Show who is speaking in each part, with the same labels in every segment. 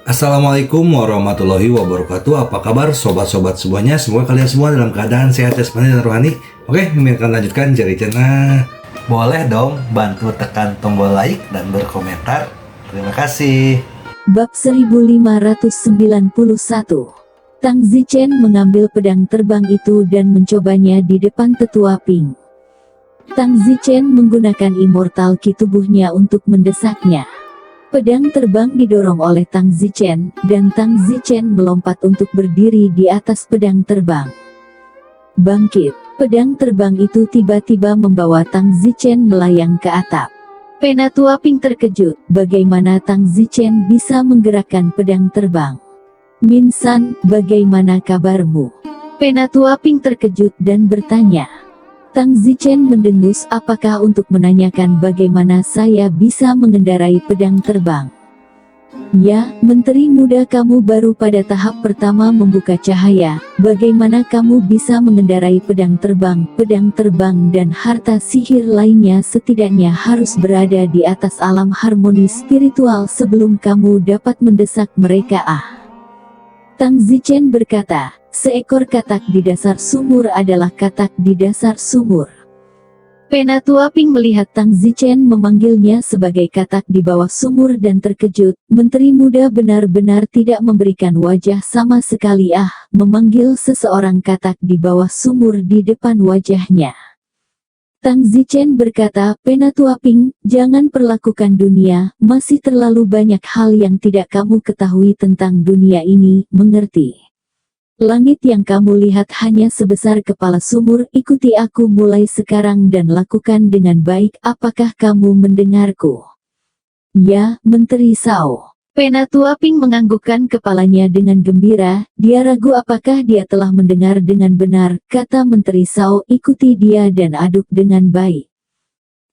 Speaker 1: Assalamualaikum warahmatullahi wabarakatuh. Apa kabar sobat-sobat semuanya? Semoga kalian semua dalam keadaan sehat jasmani dan rohani. Oke, Mimin akan lanjutkan jari channel. Boleh dong bantu tekan tombol like dan berkomentar. Terima kasih.
Speaker 2: Bab 1591. Tang Zichen mengambil pedang terbang itu dan mencobanya di depan tetua Ping. Tang Zichen menggunakan immortal ki tubuhnya untuk mendesaknya. Pedang terbang didorong oleh Tang Zichen, dan Tang Zichen melompat untuk berdiri di atas pedang terbang. Bangkit, pedang terbang itu tiba-tiba membawa Tang Zichen melayang ke atap. Penatua Ping terkejut, bagaimana Tang Zichen bisa menggerakkan pedang terbang. Min San, bagaimana kabarmu? Penatua Ping terkejut dan bertanya. Tang Zichen mendengus, apakah untuk menanyakan bagaimana saya bisa mengendarai pedang terbang? Ya, Menteri Muda, kamu baru pada tahap pertama membuka cahaya. Bagaimana kamu bisa mengendarai pedang terbang dan harta sihir lainnya setidaknya harus berada di atas alam harmoni spiritual sebelum kamu dapat mendesak mereka. Tang Zichen berkata, seekor katak di dasar sumur adalah katak di dasar sumur. Penatua Ping melihat Tang Zichen memanggilnya sebagai katak di bawah sumur dan terkejut. Menteri Muda benar-benar tidak memberikan wajah sama sekali. Memanggil seseorang katak di bawah sumur di depan wajahnya. Tang Zichen berkata, Penatua Ping, jangan perlakukan dunia, masih terlalu banyak hal yang tidak kamu ketahui tentang dunia ini, mengerti? Langit yang kamu lihat hanya sebesar kepala sumur, ikuti aku mulai sekarang dan lakukan dengan baik, apakah kamu mendengarku? Ya, Menteri Sao. Penatua Ping menganggukkan kepalanya dengan gembira, dia ragu apakah dia telah mendengar dengan benar, kata Menteri Sao, ikuti dia dan aduk dengan baik.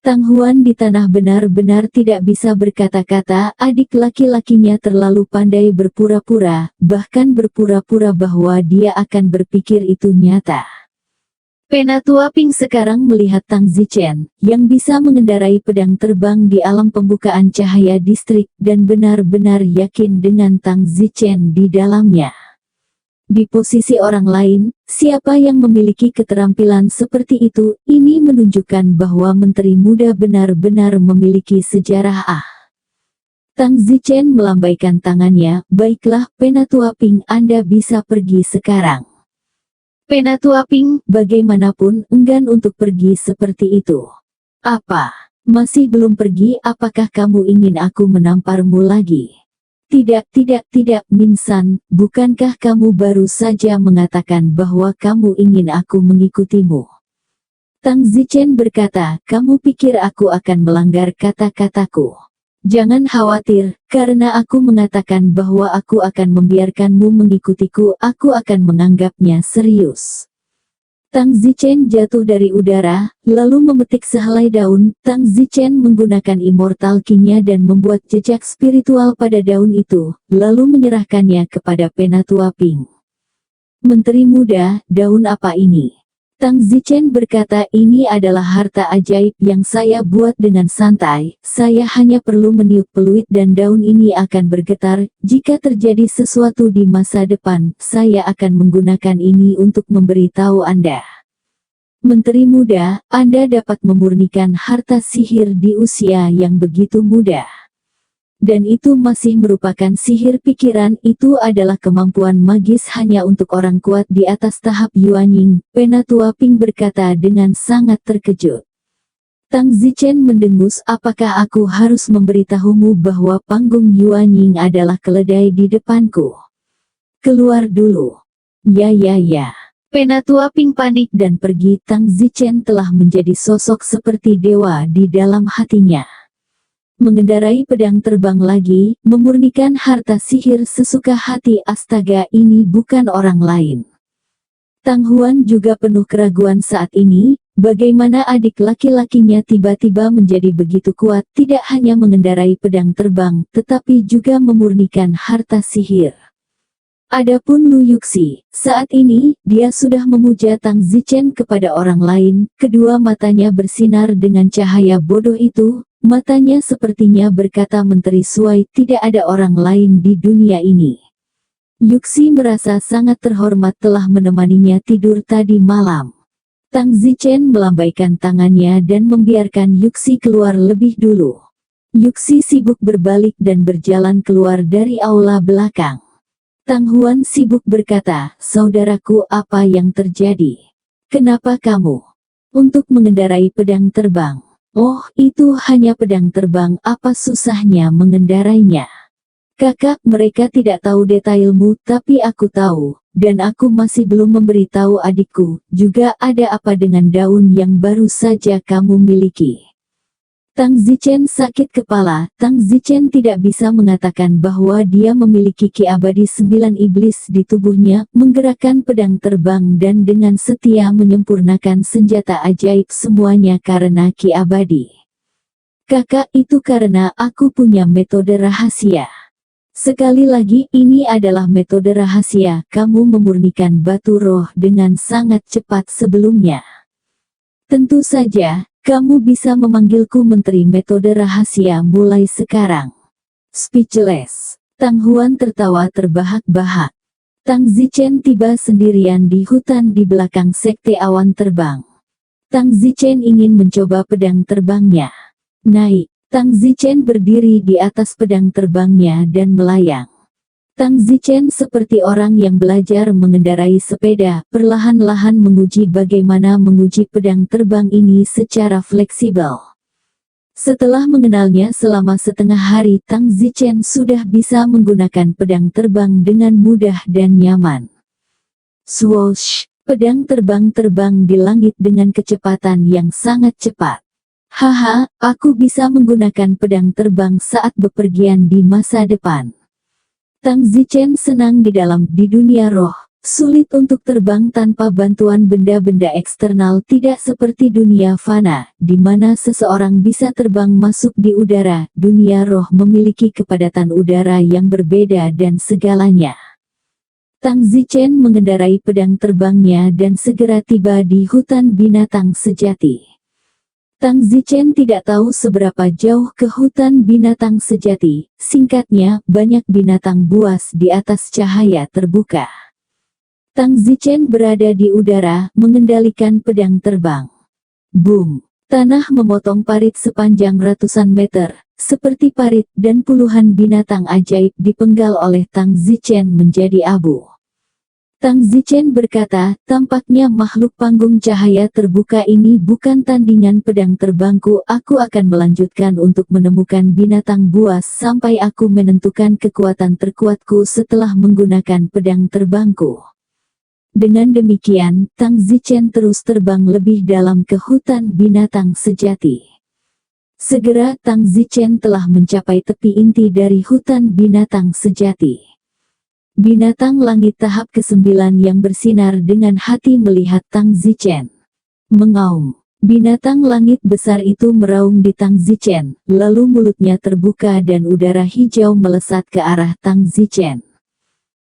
Speaker 2: Tang Huan di tanah benar-benar tidak bisa berkata-kata, adik laki-lakinya terlalu pandai berpura-pura, bahkan berpura-pura bahwa dia akan berpikir itu nyata. Penatua Ping sekarang melihat Tang Zichen, yang bisa mengendarai pedang terbang di alam pembukaan cahaya distrik, dan benar-benar yakin dengan Tang Zichen di dalamnya. Di posisi orang lain, siapa yang memiliki keterampilan seperti itu, ini menunjukkan bahwa Menteri Muda benar-benar memiliki sejarah. Tang Zichen melambaikan tangannya, baiklah, Penatua Ping, Anda bisa pergi sekarang. Penatua Ping, bagaimanapun, enggan untuk pergi seperti itu. Apa? Masih belum pergi? Apakah kamu ingin aku menamparmu lagi? Tidak, Min San, bukankah kamu baru saja mengatakan bahwa kamu ingin aku mengikutimu? Tang Zichen berkata, kamu pikir aku akan melanggar kata-kataku? Jangan khawatir, karena aku mengatakan bahwa aku akan membiarkanmu mengikutiku, aku akan menganggapnya serius. Tang Zichen jatuh dari udara, lalu memetik sehelai daun. Tang Zichen menggunakan immortal ki-nya dan membuat jejak spiritual pada daun itu, lalu menyerahkannya kepada Penatua Ping. Menteri Muda, daun apa ini? Tang Zichen berkata, ini adalah harta ajaib yang saya buat dengan santai, saya hanya perlu meniup peluit dan daun ini akan bergetar. Jika terjadi sesuatu di masa depan, saya akan menggunakan ini untuk memberitahu Anda. Menteri Muda, Anda dapat memurnikan harta sihir di usia yang begitu muda. Dan itu masih merupakan sihir pikiran, itu adalah kemampuan magis hanya untuk orang kuat di atas tahap Yuanying. Penatua Ping berkata dengan sangat terkejut. Tang Zichen mendengus, apakah aku harus memberitahumu bahwa panggung Yuanying adalah keledai di depanku? Keluar dulu. Ya. Penatua Ping panik dan pergi. Tang Zichen telah menjadi sosok seperti dewa di dalam hatinya. Mengendarai pedang terbang lagi, memurnikan harta sihir sesuka hati, astaga, ini bukan orang lain. Tang Huan juga penuh keraguan saat ini, bagaimana adik laki-lakinya tiba-tiba menjadi begitu kuat, tidak hanya mengendarai pedang terbang, tetapi juga memurnikan harta sihir. Adapun Lu Yuxi, saat ini, dia sudah memuja Tang Zichen kepada orang lain, kedua matanya bersinar dengan cahaya bodoh itu, matanya sepertinya berkata Menteri Suai tidak ada orang lain di dunia ini. Yuxi merasa sangat terhormat telah menemaninya tidur tadi malam. Tang Zichen melambaikan tangannya dan membiarkan Yuxi keluar lebih dulu. Yuxi sibuk berbalik dan berjalan keluar dari aula belakang. Tang Huan sibuk berkata, "Saudaraku, apa yang terjadi? Kenapa kamu untuk mengendarai pedang terbang?" "Oh, itu hanya pedang terbang, apa susahnya mengendarainya?" "Kakak, mereka tidak tahu detailmu, tapi aku tahu, dan aku masih belum memberitahu adikku, juga ada apa dengan daun yang baru saja kamu miliki." Tang Zichen sakit kepala. Tang Zichen tidak bisa mengatakan bahwa dia memiliki ki abadi 9 iblis di tubuhnya, menggerakkan pedang terbang dan dengan setia menyempurnakan senjata ajaib semuanya karena ki abadi. "Kakak, itu karena aku punya metode rahasia. Sekali lagi, ini adalah metode rahasia. Kamu memurnikan batu roh dengan sangat cepat sebelumnya. Tentu saja, kamu bisa memanggilku Menteri Metode Rahasia mulai sekarang." Speechless. Tang Huan tertawa terbahak-bahak. Tang Zichen tiba sendirian di hutan di belakang sekte awan terbang. Tang Zichen ingin mencoba pedang terbangnya. Naik. Tang Zichen berdiri di atas pedang terbangnya dan melayang. Tang Zichen seperti orang yang belajar mengendarai sepeda, perlahan-lahan menguji bagaimana menguji pedang terbang ini secara fleksibel. Setelah mengenalnya selama setengah hari, Tang Zichen sudah bisa menggunakan pedang terbang dengan mudah dan nyaman. Swoosh! Pedang terbang di langit dengan kecepatan yang sangat cepat. "Haha, aku bisa menggunakan pedang terbang saat bepergian di masa depan." Tang Zichen senang di dunia roh. Sulit untuk terbang tanpa bantuan benda-benda eksternal, tidak seperti dunia fana, di mana seseorang bisa terbang masuk di udara. Dunia roh memiliki kepadatan udara yang berbeda dan segalanya. Tang Zichen mengendarai pedang terbangnya dan segera tiba di hutan binatang sejati. Tang Zichen tidak tahu seberapa jauh ke hutan binatang sejati, singkatnya, banyak binatang buas di atas cahaya terbuka. Tang Zichen berada di udara, mengendalikan pedang terbang. Boom! Tanah memotong parit sepanjang ratusan meter, seperti parit, dan puluhan binatang ajaib dipenggal oleh Tang Zichen menjadi abu. Tang Zichen berkata, "Tampaknya makhluk panggung cahaya terbuka ini bukan tandingan pedang terbangku. Aku akan melanjutkan untuk menemukan binatang buas sampai aku menentukan kekuatan terkuatku setelah menggunakan pedang terbangku." Dengan demikian, Tang Zichen terus terbang lebih dalam ke hutan binatang sejati. Segera Tang Zichen telah mencapai tepi inti dari hutan binatang sejati. Binatang langit tahap ke-9 yang bersinar dengan hati melihat Tang Zichen. Mengaum. Binatang langit besar itu meraung di Tang Zichen, lalu mulutnya terbuka dan udara hijau melesat ke arah Tang Zichen.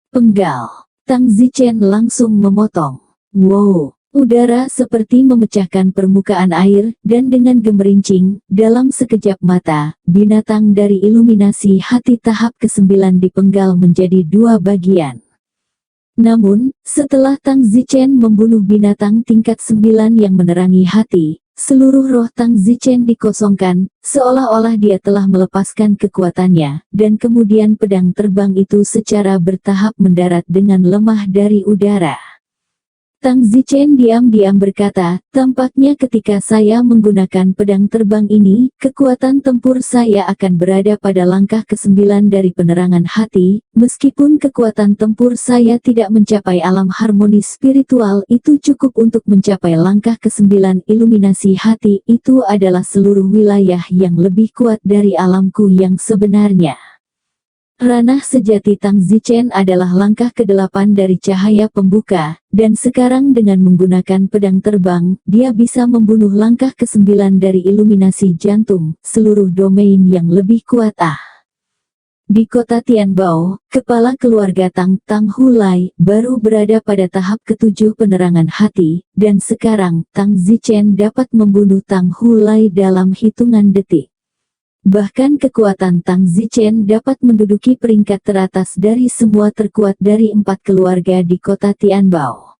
Speaker 2: Penggal. Tang Zichen langsung memotong. Wow! Udara seperti memecahkan permukaan air, dan dengan gemerincing, dalam sekejap mata, binatang dari iluminasi hati tahap ke-9 dipenggal menjadi 2 bagian. Namun, setelah Tang Zichen membunuh binatang tingkat 9 yang menerangi hati, seluruh roh Tang Zichen dikosongkan, seolah-olah dia telah melepaskan kekuatannya, dan kemudian pedang terbang itu secara bertahap mendarat dengan lemah dari udara. Tang Zichen diam-diam berkata, "Tampaknya ketika saya menggunakan pedang terbang ini, kekuatan tempur saya akan berada pada langkah ke-9 dari penerangan hati. Meskipun kekuatan tempur saya tidak mencapai alam harmoni spiritual, itu cukup untuk mencapai langkah ke-9 iluminasi hati. Itu adalah seluruh wilayah yang lebih kuat dari alamku yang sebenarnya." Ranah sejati Tang Zichen adalah langkah ke-8 dari cahaya pembuka, dan sekarang dengan menggunakan pedang terbang, dia bisa membunuh langkah ke-9 dari iluminasi jantung, seluruh domain yang lebih kuat. Di kota Tianbao, kepala keluarga Tang Hulai baru berada pada tahap ketujuh penerangan hati, dan sekarang Tang Zichen dapat membunuh Tang Hulai dalam hitungan detik. Bahkan kekuatan Tang Zichen dapat menduduki peringkat teratas dari semua terkuat dari 4 keluarga di kota Tianbao.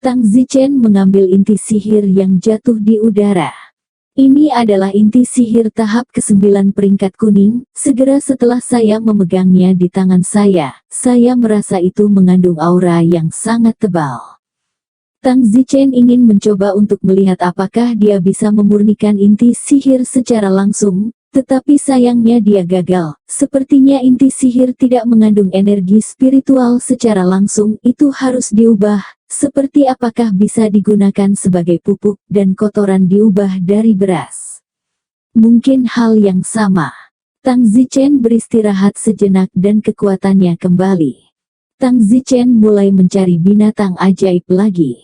Speaker 2: Tang Zichen mengambil inti sihir yang jatuh di udara. Ini adalah inti sihir tahap ke-9 peringkat kuning. Segera setelah saya memegangnya di tangan saya merasa itu mengandung aura yang sangat tebal. Tang Zichen ingin mencoba untuk melihat apakah dia bisa memurnikan inti sihir secara langsung, tetapi sayangnya dia gagal. Sepertinya inti sihir tidak mengandung energi spiritual secara langsung, itu harus diubah. Seperti apakah bisa digunakan sebagai pupuk dan kotoran diubah dari beras. Mungkin hal yang sama. Tang Zichen beristirahat sejenak dan kekuatannya kembali. Tang Zichen mulai mencari binatang ajaib lagi.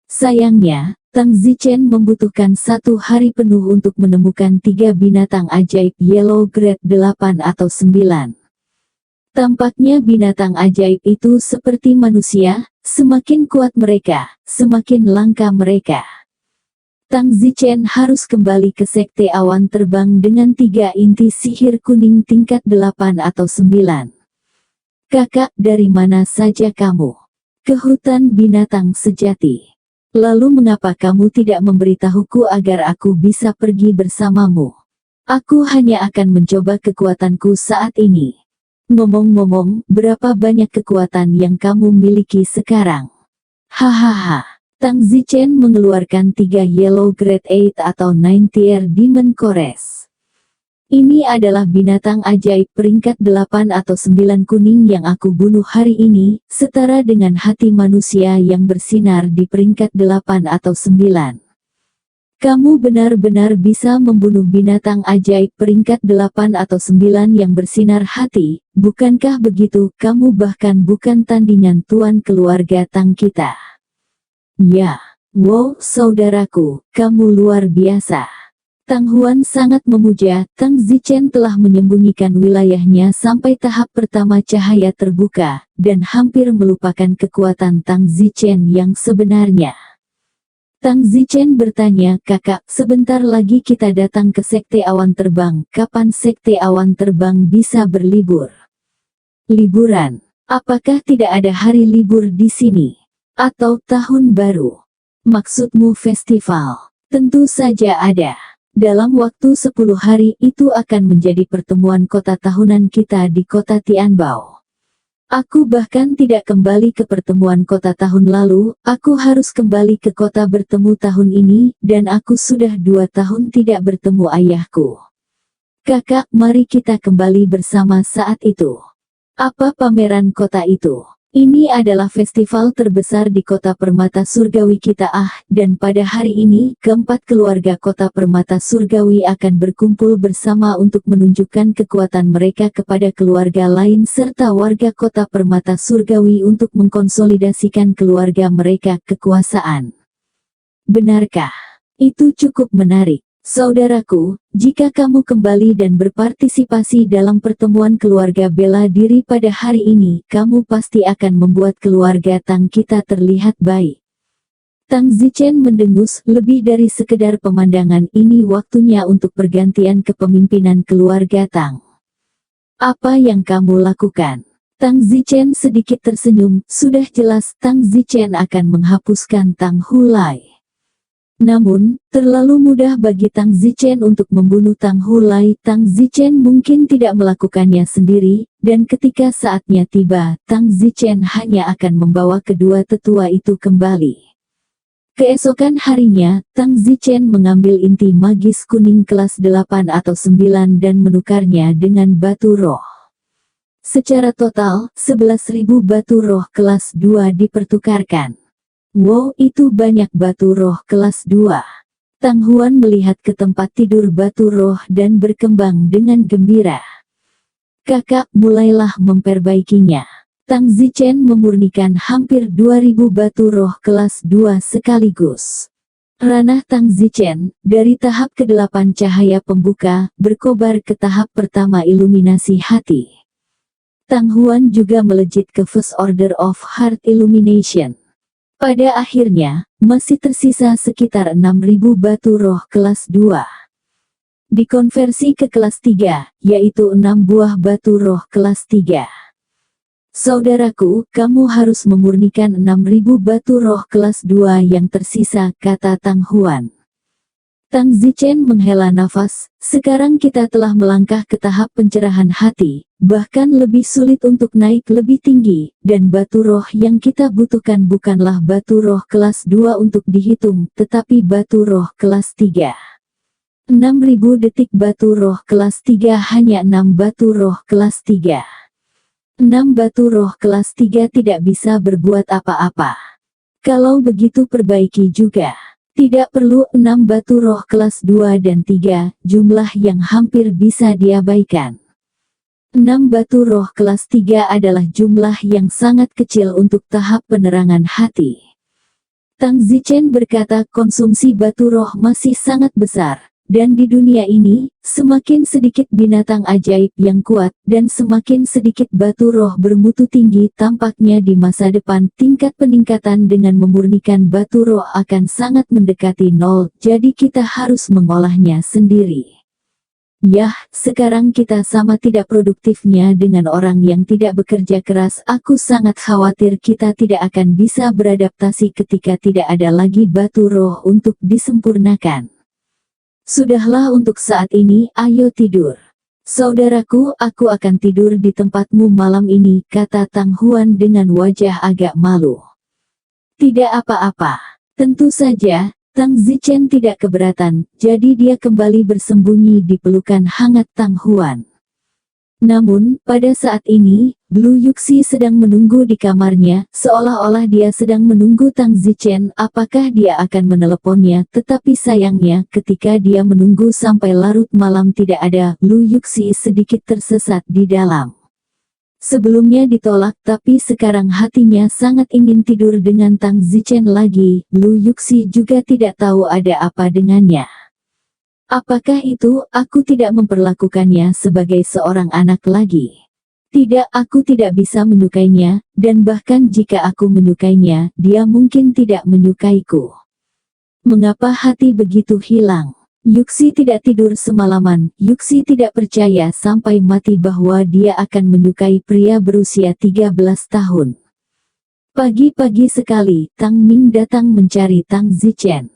Speaker 2: Sayangnya, Tang Zichen membutuhkan 1 hari penuh untuk menemukan 3 binatang ajaib Yellow Grade 8 atau 9. Tampaknya binatang ajaib itu seperti manusia, semakin kuat mereka, semakin langka mereka. Tang Zichen harus kembali ke Sekte Awan Terbang dengan 3 inti sihir kuning tingkat 8 atau 9. Kakak, dari mana saja kamu? Ke hutan binatang sejati. Lalu mengapa kamu tidak memberitahuku agar aku bisa pergi bersamamu? Aku hanya akan mencoba kekuatanku saat ini. Ngomong-ngomong, berapa banyak kekuatan yang kamu miliki sekarang? Hahaha. Tang Zichen mengeluarkan 3 Yellow Grade 8 atau 9 Tier Demon Cores. Ini adalah binatang ajaib peringkat 8 atau 9 kuning yang aku bunuh hari ini, setara dengan hati manusia yang bersinar di peringkat 8 atau 9. Kamu benar-benar bisa membunuh binatang ajaib peringkat 8 atau 9 yang bersinar hati, bukankah begitu? Kamu bahkan bukan tandingan tuan keluarga Tang kita. Ya, wow, saudaraku, kamu luar biasa. Tang Huan sangat memuja. Tang Zichen telah menyembunyikan wilayahnya sampai tahap pertama cahaya terbuka, dan hampir melupakan kekuatan Tang Zichen yang sebenarnya. Tang Zichen bertanya, kakak, sebentar lagi kita datang ke Sekte Awan Terbang. Kapan Sekte Awan Terbang bisa berlibur? Liburan? Apakah tidak ada hari libur di sini? Atau tahun baru? Maksudmu festival? Tentu saja ada. Dalam waktu 10 hari itu akan menjadi pertemuan kota tahunan kita di kota Tianbao. Aku bahkan tidak kembali ke pertemuan kota tahun lalu, aku harus kembali ke kota bertemu tahun ini, dan aku sudah 2 tahun tidak bertemu ayahku. Kakak, mari kita kembali bersama saat itu. Apa pameran kota itu? Ini adalah festival terbesar di kota permata surgawi kita dan pada hari ini, keempat keluarga kota permata surgawi akan berkumpul bersama untuk menunjukkan kekuatan mereka kepada keluarga lain serta warga kota permata surgawi untuk mengkonsolidasikan keluarga mereka kekuasaan. Benarkah? Itu cukup menarik. Saudaraku, jika kamu kembali dan berpartisipasi dalam pertemuan keluarga bela diri pada hari ini, kamu pasti akan membuat keluarga Tang kita terlihat baik. Tang Zichen mendengus, lebih dari sekedar pemandangan ini waktunya untuk pergantian kepemimpinan keluarga Tang. Apa yang kamu lakukan? Tang Zichen sedikit tersenyum, sudah jelas Tang Zichen akan menghapuskan Tang Hulai. Namun, terlalu mudah bagi Tang Zichen untuk membunuh Tang Hulai. Tang Zichen mungkin tidak melakukannya sendiri, dan ketika saatnya tiba, Tang Zichen hanya akan membawa kedua tetua itu kembali. Keesokan harinya, Tang Zichen mengambil inti magis kuning kelas 8 atau 9 dan menukarnya dengan batu roh. Secara total, 11.000 batu roh kelas 2 dipertukarkan. Wow, itu banyak batu roh kelas 2. Tang Huan melihat ke tempat tidur batu roh dan berkembang dengan gembira. Kakak, mulailah memperbaikinya. Tang Zichen memurnikan hampir 2.000 batu roh kelas 2 sekaligus. Ranah Tang Zichen, dari tahap ke-8 cahaya pembuka, berkobar ke tahap pertama iluminasi hati. Tang Huan juga melejit ke First Order of Heart Illumination. Pada akhirnya, masih tersisa sekitar 6.000 batu roh kelas 2. Dikonversi ke kelas 3, yaitu 6 buah batu roh kelas 3. Saudaraku, kamu harus memurnikan 6.000 batu roh kelas 2 yang tersisa, kata Tang Huan. Tang Zichen menghela nafas, sekarang kita telah melangkah ke tahap pencerahan hati, bahkan lebih sulit untuk naik lebih tinggi, dan batu roh yang kita butuhkan bukanlah batu roh kelas 2 untuk dihitung, tetapi batu roh kelas 3. 6.000 detik batu roh kelas 3 hanya 6 batu roh kelas 3. 6 batu roh kelas 3 tidak bisa berbuat apa-apa. Kalau begitu perbaiki juga. Tidak perlu 6 batu roh kelas 2 dan 3, jumlah yang hampir bisa diabaikan. 6 batu roh kelas 3 adalah jumlah yang sangat kecil untuk tahap penerangan hati. Tang Zichen berkata konsumsi batu roh masih sangat besar, dan di dunia ini, semakin sedikit binatang ajaib yang kuat, dan semakin sedikit batu roh bermutu tinggi tampaknya di masa depan tingkat peningkatan dengan memurnikan batu roh akan sangat mendekati nol, jadi kita harus mengolahnya sendiri. Yah, sekarang kita sama tidak produktifnya dengan orang yang tidak bekerja keras. Aku sangat khawatir kita tidak akan bisa beradaptasi ketika tidak ada lagi batu roh untuk disempurnakan. Sudahlah untuk saat ini, ayo tidur. Saudaraku, aku akan tidur di tempatmu malam ini, kata Tang Huan dengan wajah agak malu. Tidak apa-apa. Tentu saja, Tang Zichen tidak keberatan, jadi dia kembali bersembunyi di pelukan hangat Tang Huan. Namun, pada saat ini, Blue Yuxi sedang menunggu di kamarnya, seolah-olah dia sedang menunggu Tang Zichen, apakah dia akan meneleponnya, tetapi sayangnya, ketika dia menunggu sampai larut malam tidak ada, Blue Yuxi sedikit tersesat di dalam. Sebelumnya ditolak, tapi sekarang hatinya sangat ingin tidur dengan Tang Zichen lagi. Blue Yuxi juga tidak tahu ada apa dengannya. Apakah itu, aku tidak memperlakukannya sebagai seorang anak lagi. Tidak, aku tidak bisa menyukainya, dan bahkan jika aku menyukainya, dia mungkin tidak menyukaiku. Mengapa hati begitu hilang? Yuxi tidak tidur semalaman. Yuxi tidak percaya sampai mati bahwa dia akan menyukai pria berusia 13 tahun. Pagi-pagi sekali, Tang Ming datang mencari Tang Zichen.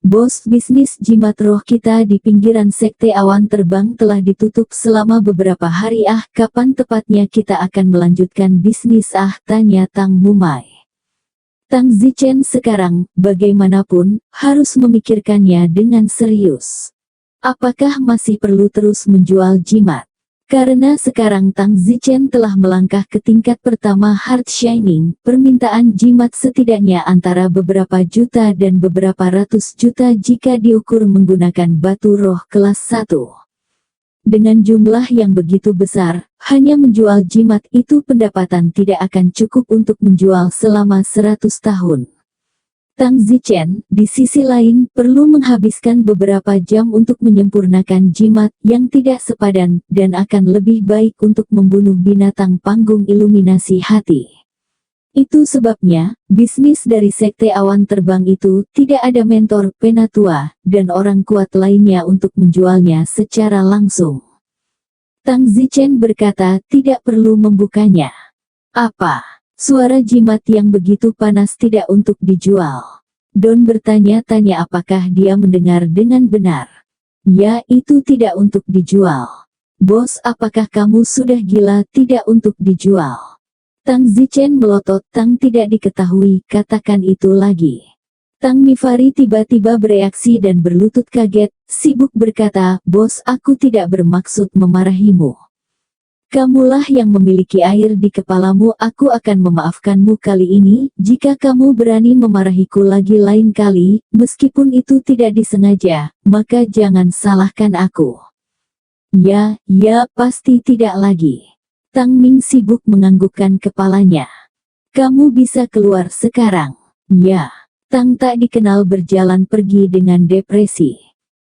Speaker 2: Bos, bisnis jimat roh kita di pinggiran sekte awan terbang telah ditutup selama beberapa hari. Kapan tepatnya kita akan melanjutkan bisnis? Tanya Tang Mumai. Tang Zichen sekarang, bagaimanapun, harus memikirkannya dengan serius. Apakah masih perlu terus menjual jimat? Karena sekarang Tang Zichen telah melangkah ke tingkat pertama Heart Shining, permintaan jimat setidaknya antara beberapa juta dan beberapa ratus juta jika diukur menggunakan batu roh kelas 1. Dengan jumlah yang begitu besar, hanya menjual jimat itu pendapatan tidak akan cukup untuk menjual selama 100 tahun. Tang Zichen, di sisi lain, perlu menghabiskan beberapa jam untuk menyempurnakan jimat yang tidak sepadan, dan akan lebih baik untuk membunuh binatang panggung iluminasi hati. Itu sebabnya, bisnis dari sekte awan terbang itu tidak ada mentor, penatua, dan orang kuat lainnya untuk menjualnya secara langsung. Tang Zichen berkata tidak perlu membukanya. Apa? Suara jimat yang begitu panas tidak untuk dijual. Don bertanya-tanya apakah dia mendengar dengan benar. Ya, itu tidak untuk dijual. Bos, apakah kamu sudah gila? Tidak untuk dijual. Tang Zichen melotot. Tang tidak diketahui, katakan itu lagi. Tang Mifari tiba-tiba bereaksi dan berlutut kaget, sibuk berkata, bos, aku tidak bermaksud memarahimu. Kamulah yang memiliki air di kepalamu. Aku akan memaafkanmu kali ini, jika kamu berani memarahiku lagi lain kali, meskipun itu tidak disengaja, maka jangan salahkan aku. Ya, pasti tidak lagi. Tang Ming sibuk menganggukkan kepalanya. Kamu bisa keluar sekarang. Ya, Tang tak dikenal berjalan pergi dengan depresi.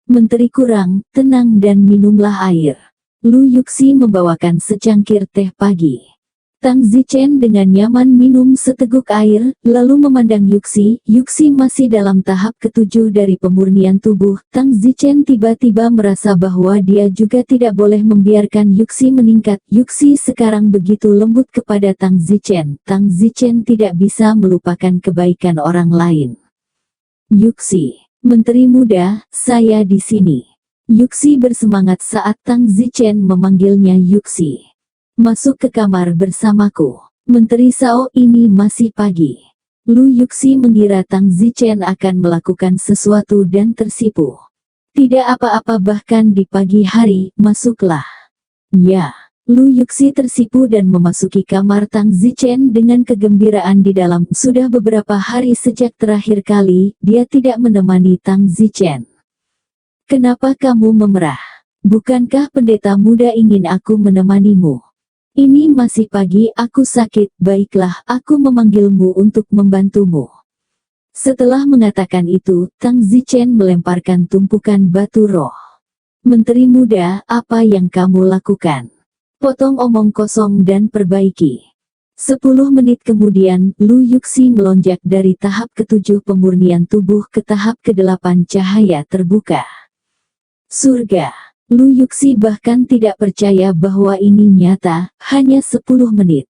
Speaker 2: Menteri kurang, tenang dan minumlah air. Lu Yuxi membawakan secangkir teh pagi. Tang Zichen dengan nyaman minum seteguk air, lalu memandang Yuxi. Yuxi masih dalam tahap ketujuh dari pemurnian tubuh. Tang Zichen tiba-tiba merasa bahwa dia juga tidak boleh membiarkan Yuxi meningkat. Yuxi sekarang begitu lembut kepada Tang Zichen. Tang Zichen tidak bisa melupakan kebaikan orang lain. Yuxi, Menteri Muda, saya di sini. Yuxi bersemangat saat Tang Zichen memanggilnya Yuxi. Masuk ke kamar bersamaku. Menteri Sao, ini masih pagi. Lu Yuxi mengira Tang Zichen akan melakukan sesuatu dan tersipu. Tidak apa-apa, bahkan di pagi hari, masuklah. Ya, Lu Yuxi tersipu dan memasuki kamar Tang Zichen dengan kegembiraan di dalam. Sudah beberapa hari sejak terakhir kali, dia tidak menemani Tang Zichen. Kenapa kamu memerah? Bukankah pendeta muda ingin aku menemanimu? Ini masih pagi, aku sakit, baiklah, aku memanggilmu untuk membantumu. Setelah mengatakan itu, Tang Zichen melemparkan tumpukan batu roh. Menteri Muda, apa yang kamu lakukan? Potong omong kosong dan perbaiki. 10 menit kemudian, Lu Yuxi melonjak dari tahap ke-7 pemurnian tubuh ke tahap ke-8 cahaya terbuka. Surga. Lu Yuxi bahkan tidak percaya bahwa ini nyata, hanya 10 menit.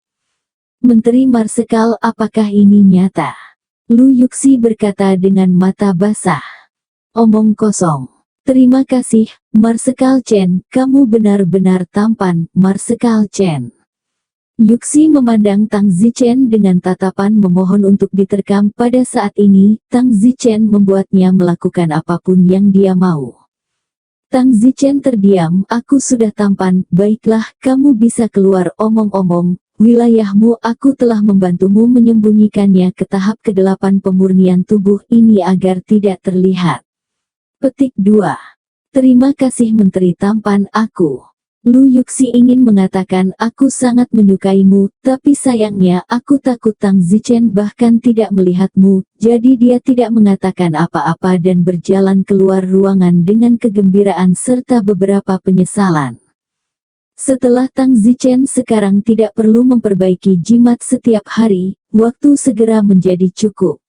Speaker 2: Menteri Marsekal, apakah ini nyata? Lu Yuxi berkata dengan mata basah. Omong kosong. Terima kasih, Marsekal Chen, kamu benar-benar tampan, Marsekal Chen. Yuxi memandang Tang Zichen dengan tatapan memohon untuk diterkam. Pada saat ini, Tang Zichen membuatnya melakukan apapun yang dia mau. Tang Zichen terdiam, aku sudah tampan, baiklah, kamu bisa keluar. Omong-omong, wilayahmu, aku telah membantumu menyembunyikannya ke tahap ke-8 pemurnian tubuh ini agar tidak terlihat. Petik 2. Terima kasih Menteri Tampan aku. Lu Yuxi ingin mengatakan aku sangat menyukaimu, tapi sayangnya aku takut Tang Zichen bahkan tidak melihatmu, jadi dia tidak mengatakan apa-apa dan berjalan keluar ruangan dengan kegembiraan serta beberapa penyesalan. Setelah Tang Zichen sekarang tidak perlu memperbaiki jimat setiap hari, waktu segera menjadi cukup.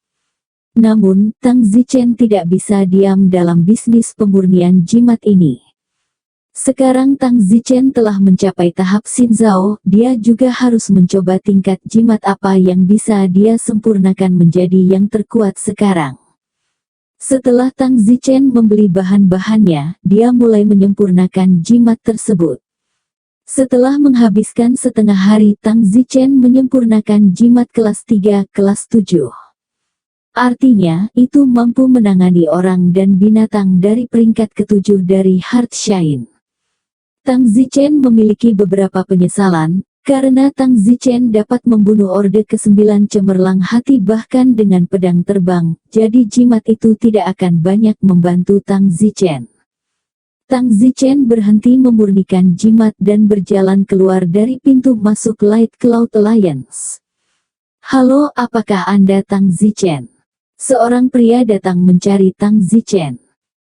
Speaker 2: Namun, Tang Zichen tidak bisa diam dalam bisnis pemurnian jimat ini. Sekarang Tang Zichen telah mencapai tahap Xinzhao, dia juga harus mencoba tingkat jimat apa yang bisa dia sempurnakan menjadi yang terkuat sekarang. Setelah Tang Zichen membeli bahan-bahannya, dia mulai menyempurnakan jimat tersebut. Setelah menghabiskan setengah hari, Tang Zichen menyempurnakan jimat kelas 3, kelas 7. Artinya, itu mampu menangani orang dan binatang dari peringkat ke-7 dari Heartshine. Tang Zichen memiliki beberapa penyesalan, karena Tang Zichen dapat membunuh Orde ke-9 cemerlang hati bahkan dengan pedang terbang, jadi jimat itu tidak akan banyak membantu Tang Zichen. Tang Zichen berhenti memurnikan jimat dan berjalan keluar dari pintu masuk Light Cloud Alliance. Halo, apakah Anda Tang Zichen? Seorang pria datang mencari Tang Zichen.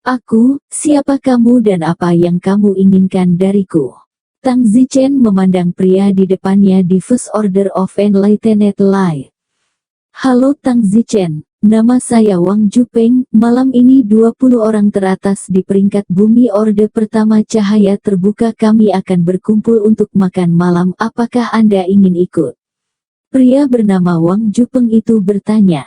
Speaker 2: Aku, siapa kamu dan apa yang kamu inginkan dariku? Tang Zichen memandang pria di depannya di First Order of Enlightened Light. Halo Tang Zichen, nama saya Wang Jupeng, malam ini 20 orang teratas di peringkat bumi Orde Pertama Cahaya Terbuka kami akan berkumpul untuk makan malam, apakah Anda ingin ikut? Pria bernama Wang Jupeng itu bertanya.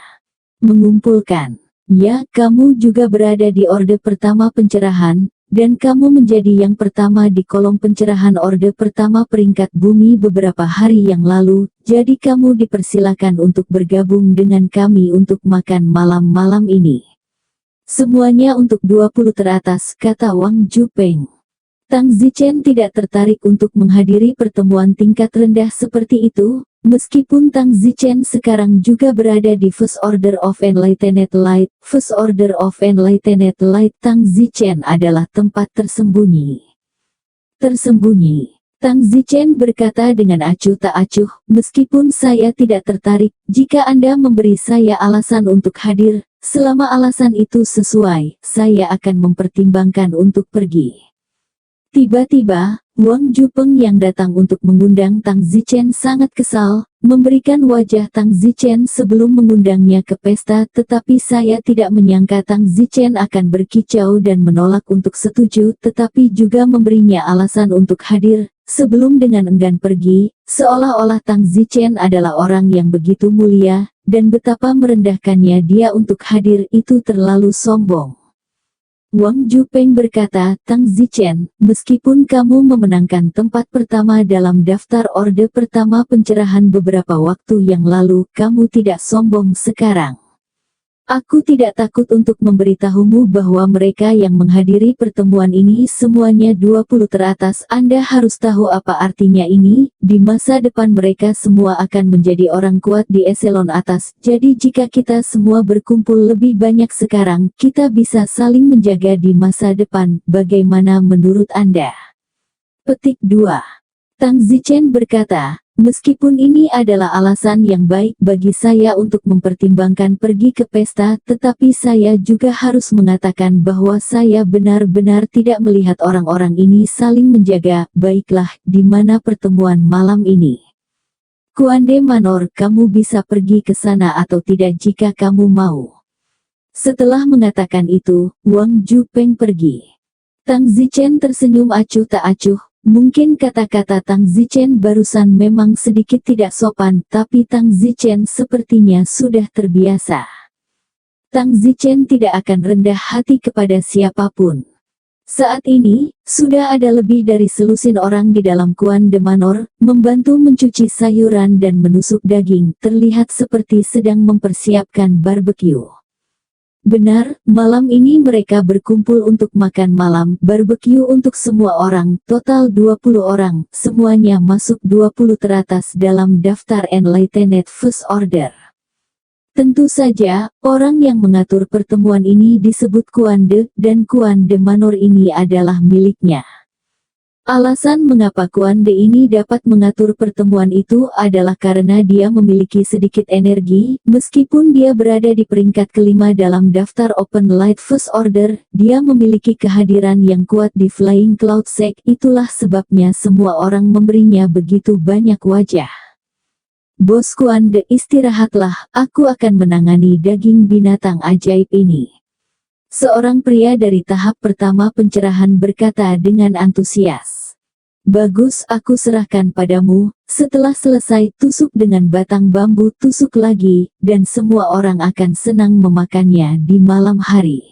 Speaker 2: Mengumpulkan. Ya, kamu juga berada di Orde Pertama Pencerahan, dan kamu menjadi yang pertama di kolom pencerahan Orde Pertama peringkat bumi beberapa hari yang lalu, jadi kamu dipersilakan untuk bergabung dengan kami untuk makan malam-malam ini. Semuanya untuk 20 teratas, kata Wang Jupeng. Tang Zichen tidak tertarik untuk menghadiri pertemuan tingkat rendah seperti itu. Meskipun Tang Zichen sekarang juga berada di First Order of Enlightened Light, First Order of Enlightened Light Tang Zichen adalah tempat tersembunyi. Tersembunyi. Tang Zichen berkata dengan acuh tak acuh, meskipun saya tidak tertarik, jika Anda memberi saya alasan untuk hadir, selama alasan itu sesuai, saya akan mempertimbangkan untuk pergi. Tiba-tiba, Wang Jupeng yang datang untuk mengundang Tang Zichen sangat kesal, memberikan wajah Tang Zichen sebelum mengundangnya ke pesta, tetapi saya tidak menyangka Tang Zichen akan berkicau dan menolak untuk setuju, tetapi juga memberinya alasan untuk hadir, sebelum dengan enggan pergi, seolah-olah Tang Zichen adalah orang yang begitu mulia, dan betapa merendahkannya dia untuk hadir itu terlalu sombong. Wang Jupeng berkata, Tang Zichen, meskipun kamu memenangkan tempat pertama dalam daftar orde pertama pencerahan beberapa waktu yang lalu, kamu tidak sombong sekarang. Aku tidak takut untuk memberitahumu bahwa mereka yang menghadiri pertemuan ini semuanya 20 teratas. Anda harus tahu apa artinya ini, di masa depan mereka semua akan menjadi orang kuat di eselon atas. Jadi jika kita semua berkumpul lebih banyak sekarang, kita bisa saling menjaga di masa depan. Bagaimana menurut Anda? Petik 2. Tang Zichen berkata, meskipun ini adalah alasan yang baik bagi saya untuk mempertimbangkan pergi ke pesta, tetapi saya juga harus mengatakan bahwa saya benar-benar tidak melihat orang-orang ini saling menjaga. Baiklah, di mana pertemuan malam ini? Kuande Manor, kamu bisa pergi ke sana atau tidak jika kamu mau. Setelah mengatakan itu, Wang Jupeng pergi. Tang Zichen tersenyum acuh tak acuh. Mungkin kata-kata Tang Zichen barusan memang sedikit tidak sopan, tapi Tang Zichen sepertinya sudah terbiasa. Tang Zichen tidak akan rendah hati kepada siapapun. Saat ini, sudah ada lebih dari selusin orang di dalam Kuan de Manor, membantu mencuci sayuran dan menusuk daging, terlihat seperti sedang mempersiapkan barbeque. Benar, malam ini mereka berkumpul untuk makan malam, barbeque untuk semua orang, total 20 orang, semuanya masuk 20 teratas dalam daftar Enlightened First Order. Tentu saja, orang yang mengatur pertemuan ini disebut Kuan de, dan Kuan de Manor ini adalah miliknya. Alasan mengapa Kuan de ini dapat mengatur pertemuan itu adalah karena dia memiliki sedikit energi, meskipun dia berada di peringkat kelima dalam daftar Open Light First Order, dia memiliki kehadiran yang kuat di Flying Cloud Sect, itulah sebabnya semua orang memberinya begitu banyak wajah. Bos Kuan de, istirahatlah, aku akan menangani daging binatang ajaib ini. Seorang pria dari tahap pertama pencerahan berkata dengan antusias. Bagus, aku serahkan padamu. Setelah selesai, tusuk dengan batang bambu, tusuk lagi, dan semua orang akan senang memakannya di malam hari.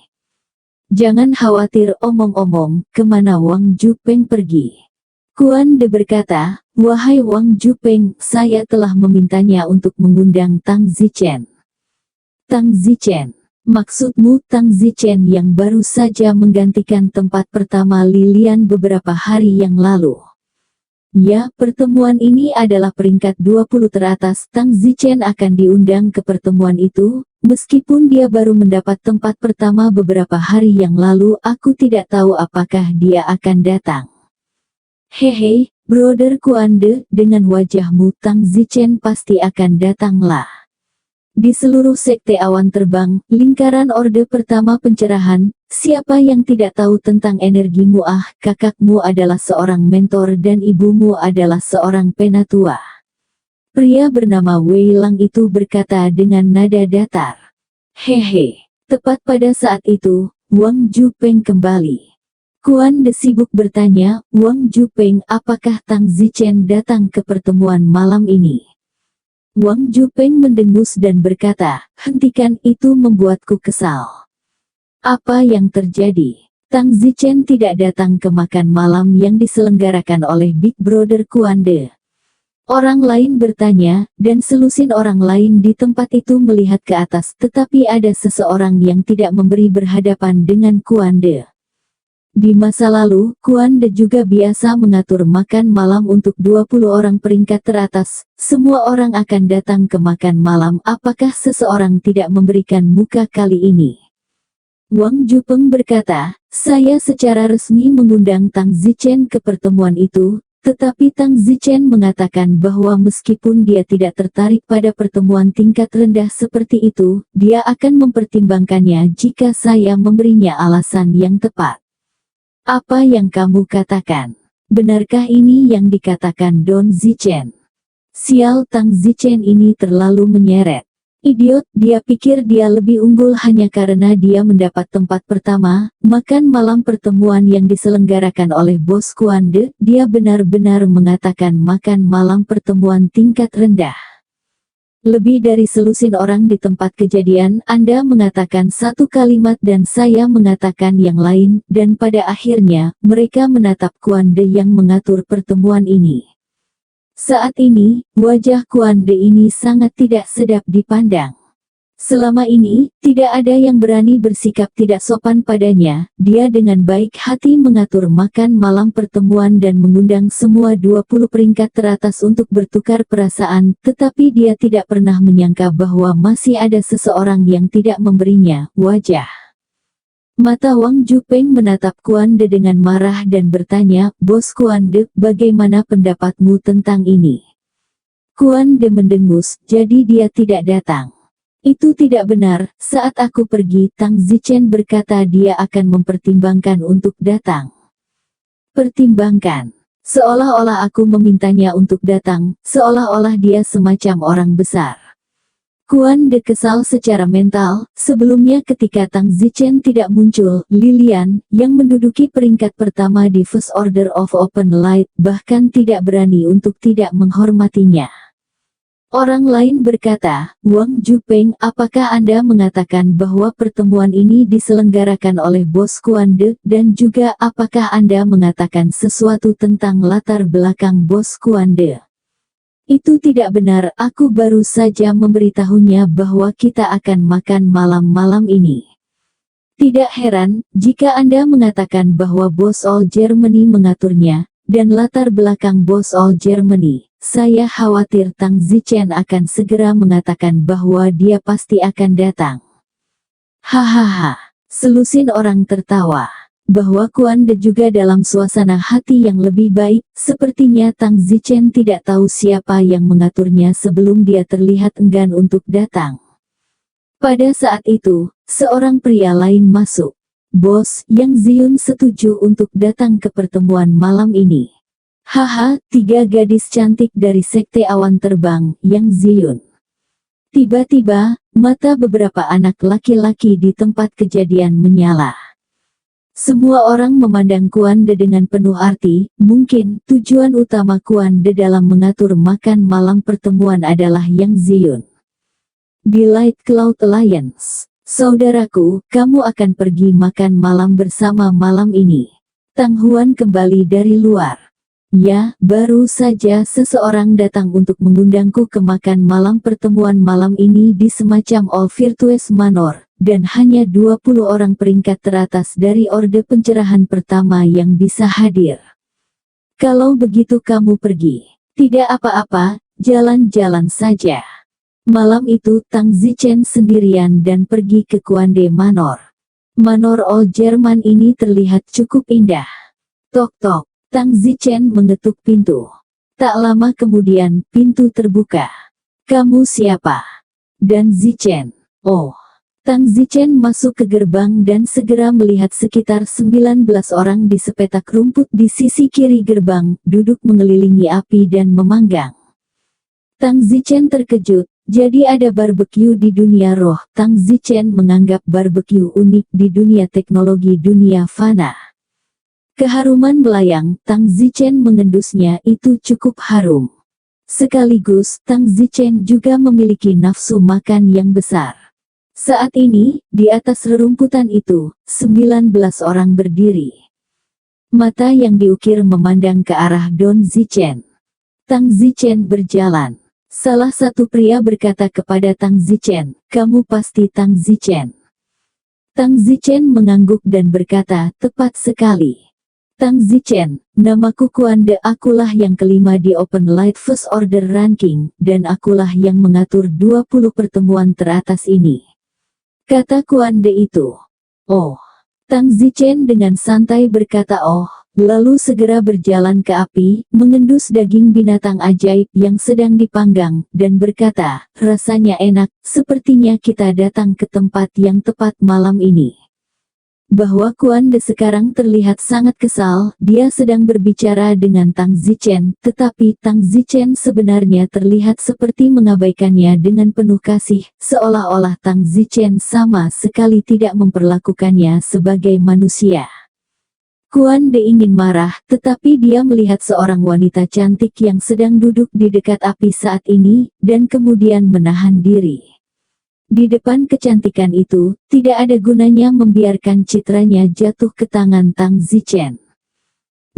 Speaker 2: Jangan khawatir, omong-omong, kemana Wang Jupeng pergi? Kuan de berkata, wahai Wang Jupeng, saya telah memintanya untuk mengundang Tang Zichen. Tang Zichen. Maksudmu Tang Zichen yang baru saja menggantikan tempat pertama Lilian beberapa hari yang lalu? Ya, pertemuan ini adalah peringkat 20 teratas. Tang Zichen akan diundang ke pertemuan itu, meskipun dia baru mendapat tempat pertama beberapa hari yang lalu. Aku tidak tahu apakah dia akan datang. Hehe, Brother Kuan de, dengan wajahmu Tang Zichen pasti akan datanglah. Di seluruh sekte awan terbang, lingkaran orde pertama pencerahan, siapa yang tidak tahu tentang energimu? Kakakmu adalah seorang mentor dan ibumu adalah seorang penatua. Pria bernama Wei Lang itu berkata dengan nada datar. Hehe. Tepat pada saat itu, Wang Jupeng kembali. Kuan de sibuk bertanya, Wang Jupeng, apakah Tang Zichen datang ke pertemuan malam ini? Wang Jupeng mendengus dan berkata, hentikan, itu membuatku kesal. Apa yang terjadi? Tang Zichen tidak datang ke makan malam yang diselenggarakan oleh Big Brother Kuan de. Orang lain bertanya, dan selusin orang lain di tempat itu melihat ke atas, tetapi ada seseorang yang tidak memberi berhadapan dengan Kuan de. Di masa lalu, Kuan de juga biasa mengatur makan malam untuk 20 orang peringkat teratas. Semua orang akan datang ke makan malam. Apakah seseorang tidak memberikan muka kali ini? Wang Jupeng berkata, saya secara resmi mengundang Tang Zichen ke pertemuan itu, tetapi Tang Zichen mengatakan bahwa meskipun dia tidak tertarik pada pertemuan tingkat rendah seperti itu, dia akan mempertimbangkannya jika saya memberinya alasan yang tepat. Apa yang kamu katakan? Benarkah ini yang dikatakan Don Zichen? Sial, Tang Zichen ini terlalu menyeret. Idiot, dia pikir dia lebih unggul hanya karena dia mendapat tempat pertama, makan malam pertemuan yang diselenggarakan oleh Bos Kuande. Dia benar-benar mengatakan makan malam pertemuan tingkat rendah. Lebih dari selusin orang di tempat kejadian, Anda mengatakan satu kalimat dan saya mengatakan yang lain, dan pada akhirnya, mereka menatap Kuande yang mengatur pertemuan ini. Saat ini, wajah Kuande ini sangat tidak sedap dipandang. Selama ini, tidak ada yang berani bersikap tidak sopan padanya. Dia dengan baik hati mengatur makan malam pertemuan dan mengundang semua 20 peringkat teratas untuk bertukar perasaan, tetapi dia tidak pernah menyangka bahwa masih ada seseorang yang tidak memberinya wajah. Mata Wang Jupeng menatap Kuande dengan marah dan bertanya, Bos Kuande, bagaimana pendapatmu tentang ini? Kuande mendengus, jadi dia tidak datang. Itu tidak benar, saat aku pergi, Tang Zichen berkata dia akan mempertimbangkan untuk datang. Pertimbangkan. Seolah-olah aku memintanya untuk datang, seolah-olah dia semacam orang besar. Kuande kesal secara mental. Sebelumnya ketika Tang Zichen tidak muncul, Lilian, yang menduduki peringkat pertama di First Order of Open Light, bahkan tidak berani untuk tidak menghormatinya. Orang lain berkata, Wang Jupeng, apakah Anda mengatakan bahwa pertemuan ini diselenggarakan oleh Bos Kuande, dan juga apakah Anda mengatakan sesuatu tentang latar belakang Bos Kuande? Itu tidak benar, aku baru saja memberitahunya bahwa kita akan makan malam-malam ini. Tidak heran, jika Anda mengatakan bahwa Bos All Germany mengaturnya, dan latar belakang Bos All Germany, saya khawatir Tang Zichen akan segera mengatakan bahwa dia pasti akan datang. Hahaha, selusin orang tertawa. Bahwa Kuande juga dalam suasana hati yang lebih baik, sepertinya Tang Zichen tidak tahu siapa yang mengaturnya sebelum dia terlihat enggan untuk datang. Pada saat itu, seorang pria lain masuk. Bos, Yang Ziyun setuju untuk datang ke pertemuan malam ini. Haha, 3 gadis cantik dari Sekte Awan Terbang, Yang Ziyun. Tiba-tiba, mata beberapa anak laki-laki di tempat kejadian menyala. Semua orang memandang Kuande dengan penuh arti. Mungkin tujuan utama Kuande dalam mengatur makan malam pertemuan adalah Yang Ziyun. Di Light Cloud Alliance, saudaraku, kamu akan pergi makan malam bersama malam ini. Tang Huan kembali dari luar. Ya, baru saja seseorang datang untuk mengundangku ke makan malam pertemuan malam ini di semacam All Virtues Manor. Dan hanya 20 orang peringkat teratas dari Orde Pencerahan pertama yang bisa hadir. Kalau begitu kamu pergi. Tidak apa-apa, jalan-jalan saja. Malam itu Tang Zichen sendirian dan pergi ke Kuande Manor. Manor All German ini terlihat cukup indah. Tok-tok, Tang Zichen mengetuk pintu. Tak lama kemudian, pintu terbuka. Kamu siapa? Dan Zichen. Oh. Tang Zichen masuk ke gerbang dan segera melihat sekitar 19 orang di sepetak rumput di sisi kiri gerbang, duduk mengelilingi api dan memanggang. Tang Zichen terkejut, jadi ada barbeque di dunia roh. Tang Zichen menganggap barbeque unik di dunia teknologi dunia fana. Keharuman melayang, Tang Zichen mengendusnya, itu cukup harum. Sekaligus, Tang Zichen juga memiliki nafsu makan yang besar. Saat ini, di atas rerumputan itu, 19 orang berdiri. Mata yang diukir memandang ke arah Don Zichen. Tang Zichen berjalan. Salah satu pria berkata kepada Tang Zichen, kamu pasti Tang Zichen. Tang Zichen mengangguk dan berkata, tepat sekali. Tang Zichen, namaku Kuande, akulah yang kelima di Open Light First Order Ranking, dan akulah yang mengatur 20 pertemuan teratas ini. Kata Kuande itu. Oh. Tang Zichen dengan santai berkata oh, lalu segera berjalan ke api, mengendus daging binatang ajaib yang sedang dipanggang, dan berkata, rasanya enak, sepertinya kita datang ke tempat yang tepat malam ini. bahwa Kuan De sekarang terlihat sangat kesal. Dia sedang berbicara dengan Tang Zichen, tetapi Tang Zichen sebenarnya terlihat seperti mengabaikannya dengan penuh kasih, seolah-olah Tang Zichen sama sekali tidak memperlakukannya sebagai manusia. Kuan De ingin marah, tetapi dia melihat seorang wanita cantik yang sedang duduk di dekat api saat ini, dan kemudian menahan diri. Di depan kecantikan itu, tidak ada gunanya membiarkan citranya jatuh ke tangan Tang Zichen.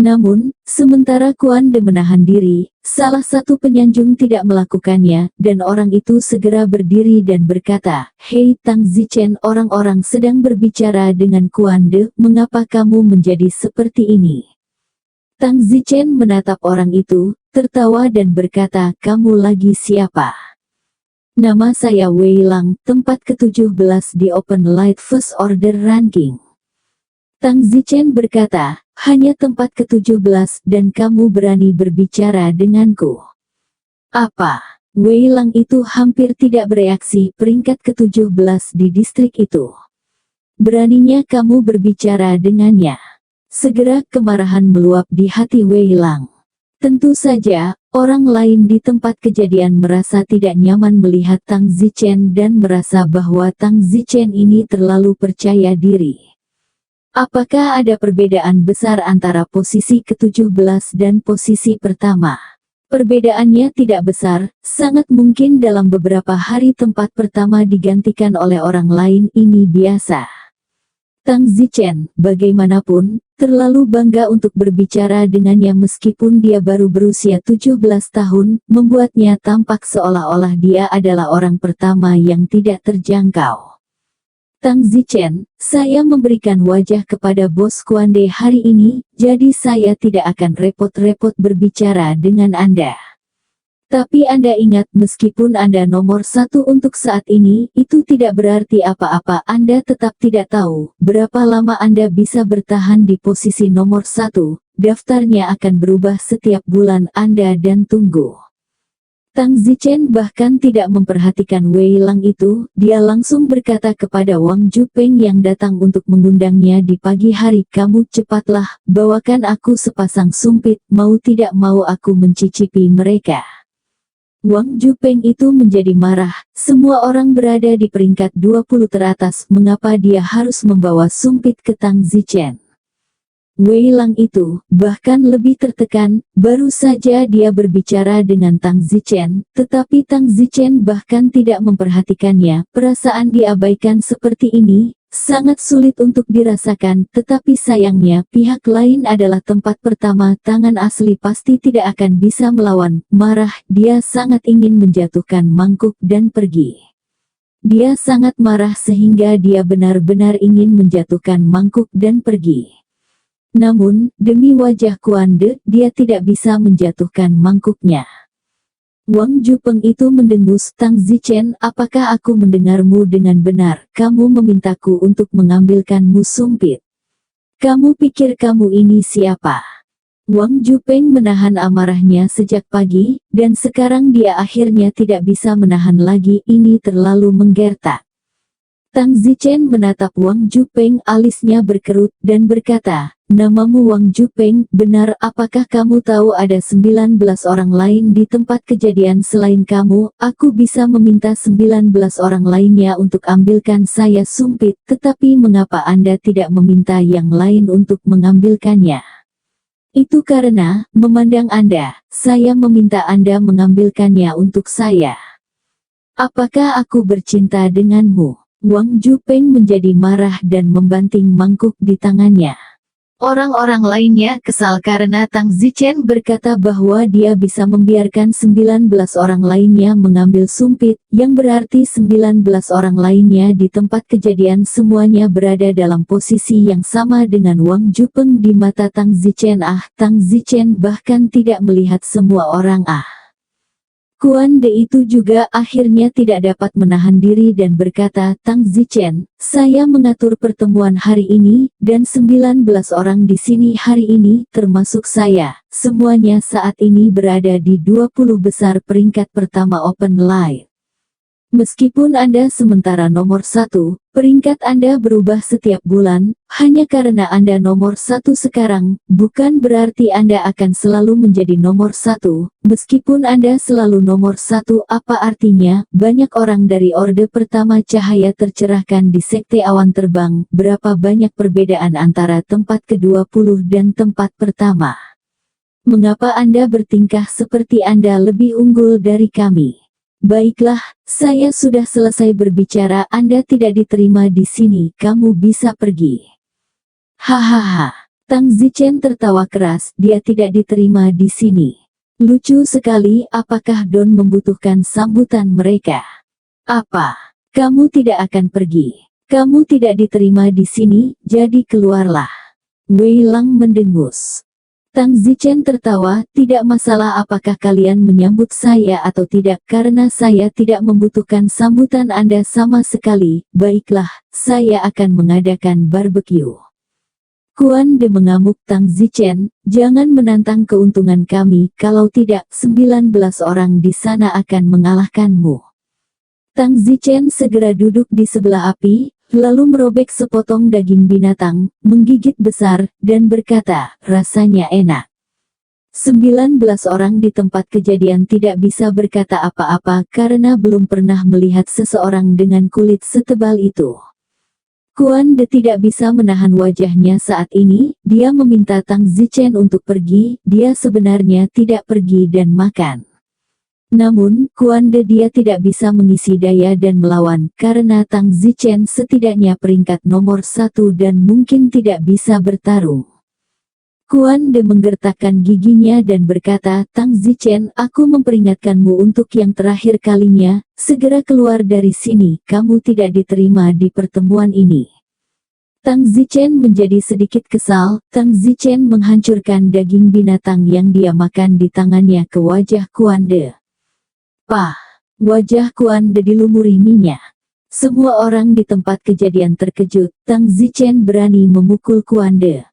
Speaker 2: Namun, sementara Kuan De menahan diri, salah satu penyanjung tidak melakukannya, dan orang itu segera berdiri dan berkata, "Hei Tang Zichen, orang-orang sedang berbicara dengan Kuan De, mengapa kamu menjadi seperti ini?" Tang Zichen menatap orang itu, tertawa dan berkata, "Kamu lagi siapa?" "Nama saya Wei Lang, tempat ke-17 di Open Light First Order Ranking." Tang Zichen berkata, "Hanya tempat ke-17 dan kamu berani berbicara denganku?" "Apa?" Wei Lang itu hampir tidak bereaksi, peringkat ke-17 di distrik itu. "Beraninya kamu berbicara dengannya?" Segera kemarahan meluap di hati Wei Lang. Tentu saja, orang lain di tempat kejadian merasa tidak nyaman melihat Tang Zichen dan merasa bahwa Tang Zichen ini terlalu percaya diri. Apakah ada perbedaan besar antara posisi ke-17 dan posisi pertama? Perbedaannya tidak besar, sangat mungkin dalam beberapa hari tempat pertama digantikan oleh orang lain, ini biasa. Tang Zichen, bagaimanapun, terlalu bangga untuk berbicara dengannya meskipun dia baru berusia 17 tahun, membuatnya tampak seolah-olah dia adalah orang pertama yang tidak terjangkau. "Tang Zichen, saya memberikan wajah kepada bos Kuan De hari ini, jadi saya tidak akan repot-repot berbicara dengan Anda. Tapi Anda ingat, meskipun Anda nomor 1 untuk saat ini, itu tidak berarti apa-apa. Anda tetap tidak tahu berapa lama Anda bisa bertahan di posisi nomor 1. Daftarnya akan berubah setiap bulan Anda dan tunggu." Tang Zichen bahkan tidak memperhatikan Wei Lang itu, dia langsung berkata kepada Wang Jupeng yang datang untuk mengundangnya di pagi hari, "Kamu cepatlah, bawakan aku sepasang sumpit, mau tidak mau aku mencicipi mereka." Wang Jupeng itu menjadi marah, semua orang berada di peringkat 20 teratas, mengapa dia harus membawa sumpit ke Tang Zichen? Wei Lang itu bahkan lebih tertekan, baru saja dia berbicara dengan Tang Zichen, tetapi Tang Zichen bahkan tidak memperhatikannya. Perasaan diabaikan seperti ini sangat sulit untuk dirasakan, tetapi sayangnya pihak lain adalah tempat pertama. Tangan asli pasti tidak akan bisa melawan. Marah, dia sangat ingin menjatuhkan mangkuk dan pergi. Dia sangat marah sehingga dia benar-benar ingin menjatuhkan mangkuk dan pergi. Namun, demi wajah Kuan De, dia tidak bisa menjatuhkan mangkuknya. Wang Jupeng itu mendengus, "Tang Zichen, apakah aku mendengarmu dengan benar? Kamu memintaku untuk mengambilkanmu sumpit. Kamu pikir kamu ini siapa?" Wang Jupeng menahan amarahnya sejak pagi, dan sekarang dia akhirnya tidak bisa menahan lagi, ini terlalu menggertak. Tang Zichen menatap Wang Jupeng, alisnya berkerut, dan berkata, "Namamu Wang Jupeng, benar? Apakah kamu tahu ada 19 orang lain di tempat kejadian selain kamu? Aku bisa meminta 19 orang lainnya untuk ambilkan saya sumpit, tetapi mengapa Anda tidak meminta yang lain untuk mengambilkannya?" "Itu karena, memandang Anda, saya meminta Anda mengambilkannya untuk saya. Apakah aku bercinta denganmu?" Wang Jupeng menjadi marah dan membanting mangkuk di tangannya. Orang-orang lainnya kesal karena Tang Zichen berkata bahwa dia bisa membiarkan 19 orang lainnya mengambil sumpit, yang berarti 19 orang lainnya di tempat kejadian semuanya berada dalam posisi yang sama dengan Wang Jupeng di mata Tang Zichen. Tang Zichen bahkan tidak melihat semua orang. Kuan De itu juga akhirnya tidak dapat menahan diri dan berkata, "Tang Zichen, saya mengatur pertemuan hari ini, dan 19 orang di sini hari ini, termasuk saya, semuanya saat ini berada di 20 besar peringkat pertama Open Light. Meskipun Anda sementara nomor 1, peringkat Anda berubah setiap bulan, hanya karena Anda nomor 1 sekarang, bukan berarti Anda akan selalu menjadi nomor 1. Meskipun Anda selalu nomor 1, apa artinya? Banyak orang dari orde pertama cahaya tercerahkan di sekte awan terbang. Berapa banyak perbedaan antara tempat ke-20 dan tempat pertama? Mengapa Anda bertingkah seperti Anda lebih unggul dari kami? Baiklah, saya sudah selesai berbicara. Anda tidak diterima di sini, kamu bisa pergi. Hahaha. Tang Zichen tertawa keras, dia tidak diterima di sini. Lucu sekali, apakah Don membutuhkan sambutan mereka? Apa? Kamu tidak akan pergi. Kamu tidak diterima di sini, jadi keluarlah. Wei Lang mendengus. Tang Zichen tertawa, tidak masalah apakah kalian menyambut saya atau tidak karena saya tidak membutuhkan sambutan Anda sama sekali. Baiklah, saya akan mengadakan barbeque. Kuan De mengamuk. Tang Zichen, jangan menantang keuntungan kami, kalau tidak, 19 orang di sana akan mengalahkanmu. Tang Zichen segera duduk di sebelah api, lalu merobek sepotong daging binatang, menggigit besar, dan berkata, rasanya enak. 19 orang di tempat kejadian tidak bisa berkata apa-apa karena belum pernah melihat seseorang dengan kulit setebal itu. Kuan De tidak bisa menahan wajahnya saat ini, dia meminta Tang Zichen untuk pergi, dia sebenarnya tidak pergi dan makan. Namun, Kuan De dia tidak bisa mengisi daya dan melawan, karena Tang Zichen setidaknya peringkat nomor 1 dan mungkin tidak bisa bertarung. Kuan De menggertakkan giginya dan berkata, Tang Zichen, aku memperingatkanmu untuk yang terakhir kalinya, segera keluar dari sini, kamu tidak diterima di pertemuan ini. Tang Zichen menjadi sedikit kesal. Tang Zichen menghancurkan daging binatang yang dia makan di tangannya ke wajah Kuan De. Pah! Wajah Kuan De dilumuri minyak. Semua orang di tempat kejadian terkejut. Tang Zichen berani memukul Kuan De.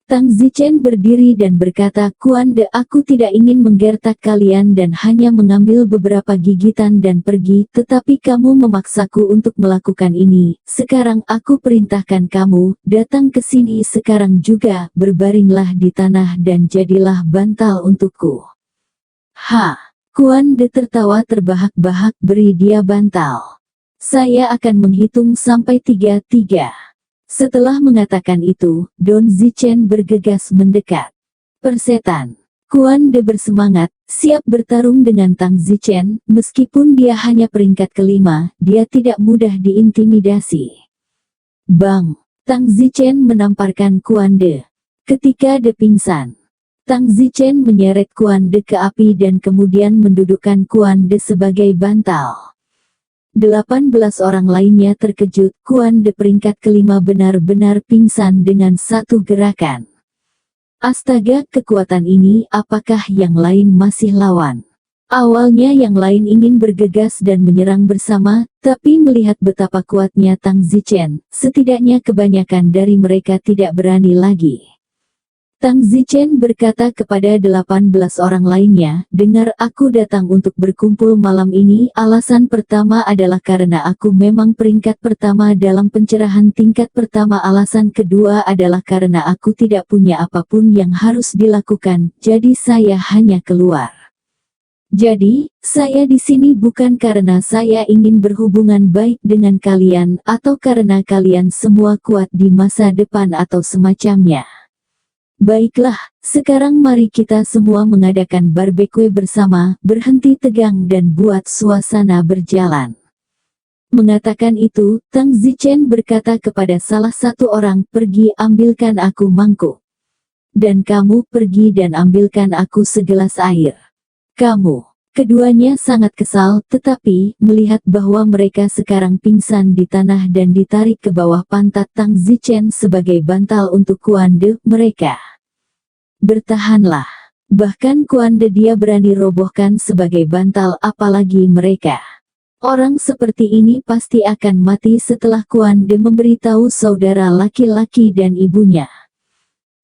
Speaker 2: Tang Zichen berdiri dan berkata, Kuan De, aku tidak ingin menggertak kalian dan hanya mengambil beberapa gigitan dan pergi, tetapi kamu memaksaku untuk melakukan ini. Sekarang aku perintahkan kamu, datang ke sini sekarang juga, berbaringlah di tanah dan jadilah bantal untukku. Ha! Kuan De tertawa terbahak-bahak, beri dia bantal. Saya akan menghitung sampai 3. Setelah mengatakan itu, Don Zichen bergegas mendekat. Persetan. Kuan De bersemangat, siap bertarung dengan Tang Zichen, meskipun dia hanya peringkat kelima, dia tidak mudah diintimidasi. Bang! Tang Zichen menamparkan Kuan De. Ketika De pingsan, Tang Zichen menyeret Kuan De ke api dan kemudian mendudukkan Kuan De sebagai bantal. 18 orang lainnya terkejut. Kuan De peringkat kelima benar-benar pingsan dengan satu gerakan. Astaga, kekuatan ini, apakah yang lain masih lawan? Awalnya yang lain ingin bergegas dan menyerang bersama, tapi melihat betapa kuatnya Tang Zichen, setidaknya kebanyakan dari mereka tidak berani lagi. Tang Zichen berkata kepada 18 orang lainnya, dengar, aku datang untuk berkumpul malam ini. Alasan pertama adalah karena aku memang peringkat pertama dalam pencerahan tingkat pertama. Alasan kedua adalah karena aku tidak punya apapun yang harus dilakukan, jadi saya hanya keluar. Jadi, saya di sini bukan karena saya ingin berhubungan baik dengan kalian, atau karena kalian semua kuat di masa depan atau semacamnya. Baiklah, sekarang mari kita semua mengadakan barbeque bersama, berhenti tegang dan buat suasana berjalan. Mengatakan itu, Tang Zichen berkata kepada salah satu orang, pergi ambilkan aku mangkuk. Dan kamu pergi dan ambilkan aku segelas air. Kamu. Keduanya sangat kesal, tetapi, melihat bahwa mereka sekarang pingsan di tanah dan ditarik ke bawah pantat Tang Zichen sebagai bantal untuk Kuan De, mereka bertahanlah. Bahkan Kuan De dia berani robohkan sebagai bantal, apalagi mereka. Orang seperti ini pasti akan mati setelah Kuan De memberitahu saudara laki-laki dan ibunya.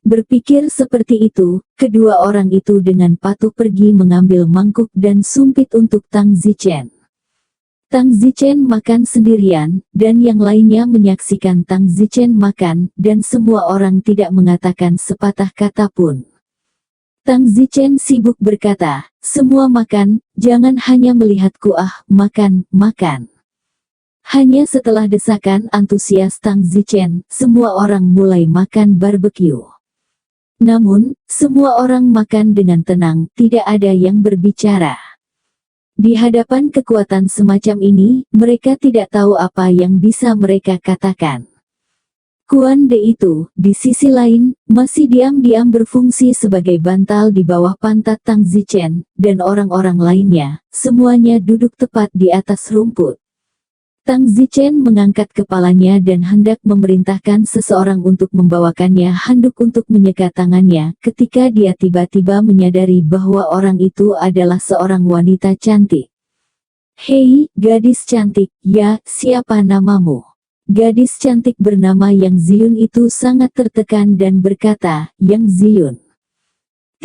Speaker 2: Berpikir seperti itu, kedua orang itu dengan patuh pergi mengambil mangkuk dan sumpit untuk Tang Zichen. Tang Zichen makan sendirian, dan yang lainnya menyaksikan Tang Zichen makan, dan semua orang tidak mengatakan sepatah kata pun. Tang Zichen sibuk berkata, "Semua makan, jangan hanya melihatku makan, makan." Hanya setelah desakan antusias Tang Zichen, semua orang mulai makan barbeque. Namun, semua orang makan dengan tenang, tidak ada yang berbicara. Di hadapan kekuatan semacam ini, mereka tidak tahu apa yang bisa mereka katakan. Kuan De itu, di sisi lain, masih diam-diam berfungsi sebagai bantal di bawah pantat Tang Zichen, dan orang-orang lainnya, semuanya duduk tepat di atas rumput. Tang Zichen mengangkat kepalanya dan hendak memerintahkan seseorang untuk membawakannya handuk untuk menyeka tangannya, ketika dia tiba-tiba menyadari bahwa orang itu adalah seorang wanita cantik. "Hei, gadis cantik, ya, siapa namamu?" Gadis cantik bernama Yang Ziyun itu sangat tertekan dan berkata, "Yang Ziyun."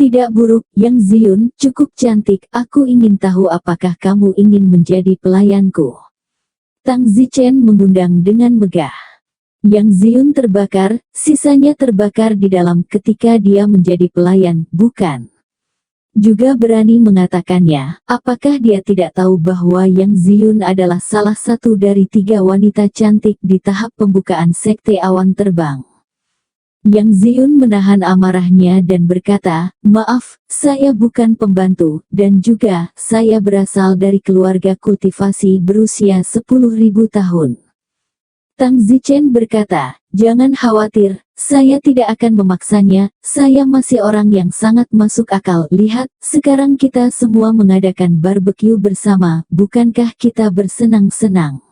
Speaker 2: "Tidak buruk, Yang Ziyun, cukup cantik, aku ingin tahu apakah kamu ingin menjadi pelayanku." Tang Zichen mengundang dengan megah. Yang Ziyun terbakar, sisanya terbakar di dalam ketika dia menjadi pelayan, bukan? Juga berani mengatakannya, apakah dia tidak tahu bahwa Yang Ziyun adalah salah satu dari 3 wanita cantik di tahap pembukaan sekte awan terbang? Yang Ziyun menahan amarahnya dan berkata, "Maaf, saya bukan pembantu, dan juga, saya berasal dari keluarga kultivasi berusia 10.000 tahun." Tang Zichen berkata, "Jangan khawatir, saya tidak akan memaksanya, saya masih orang yang sangat masuk akal. Lihat, sekarang kita semua mengadakan barbeque bersama, bukankah kita bersenang-senang?"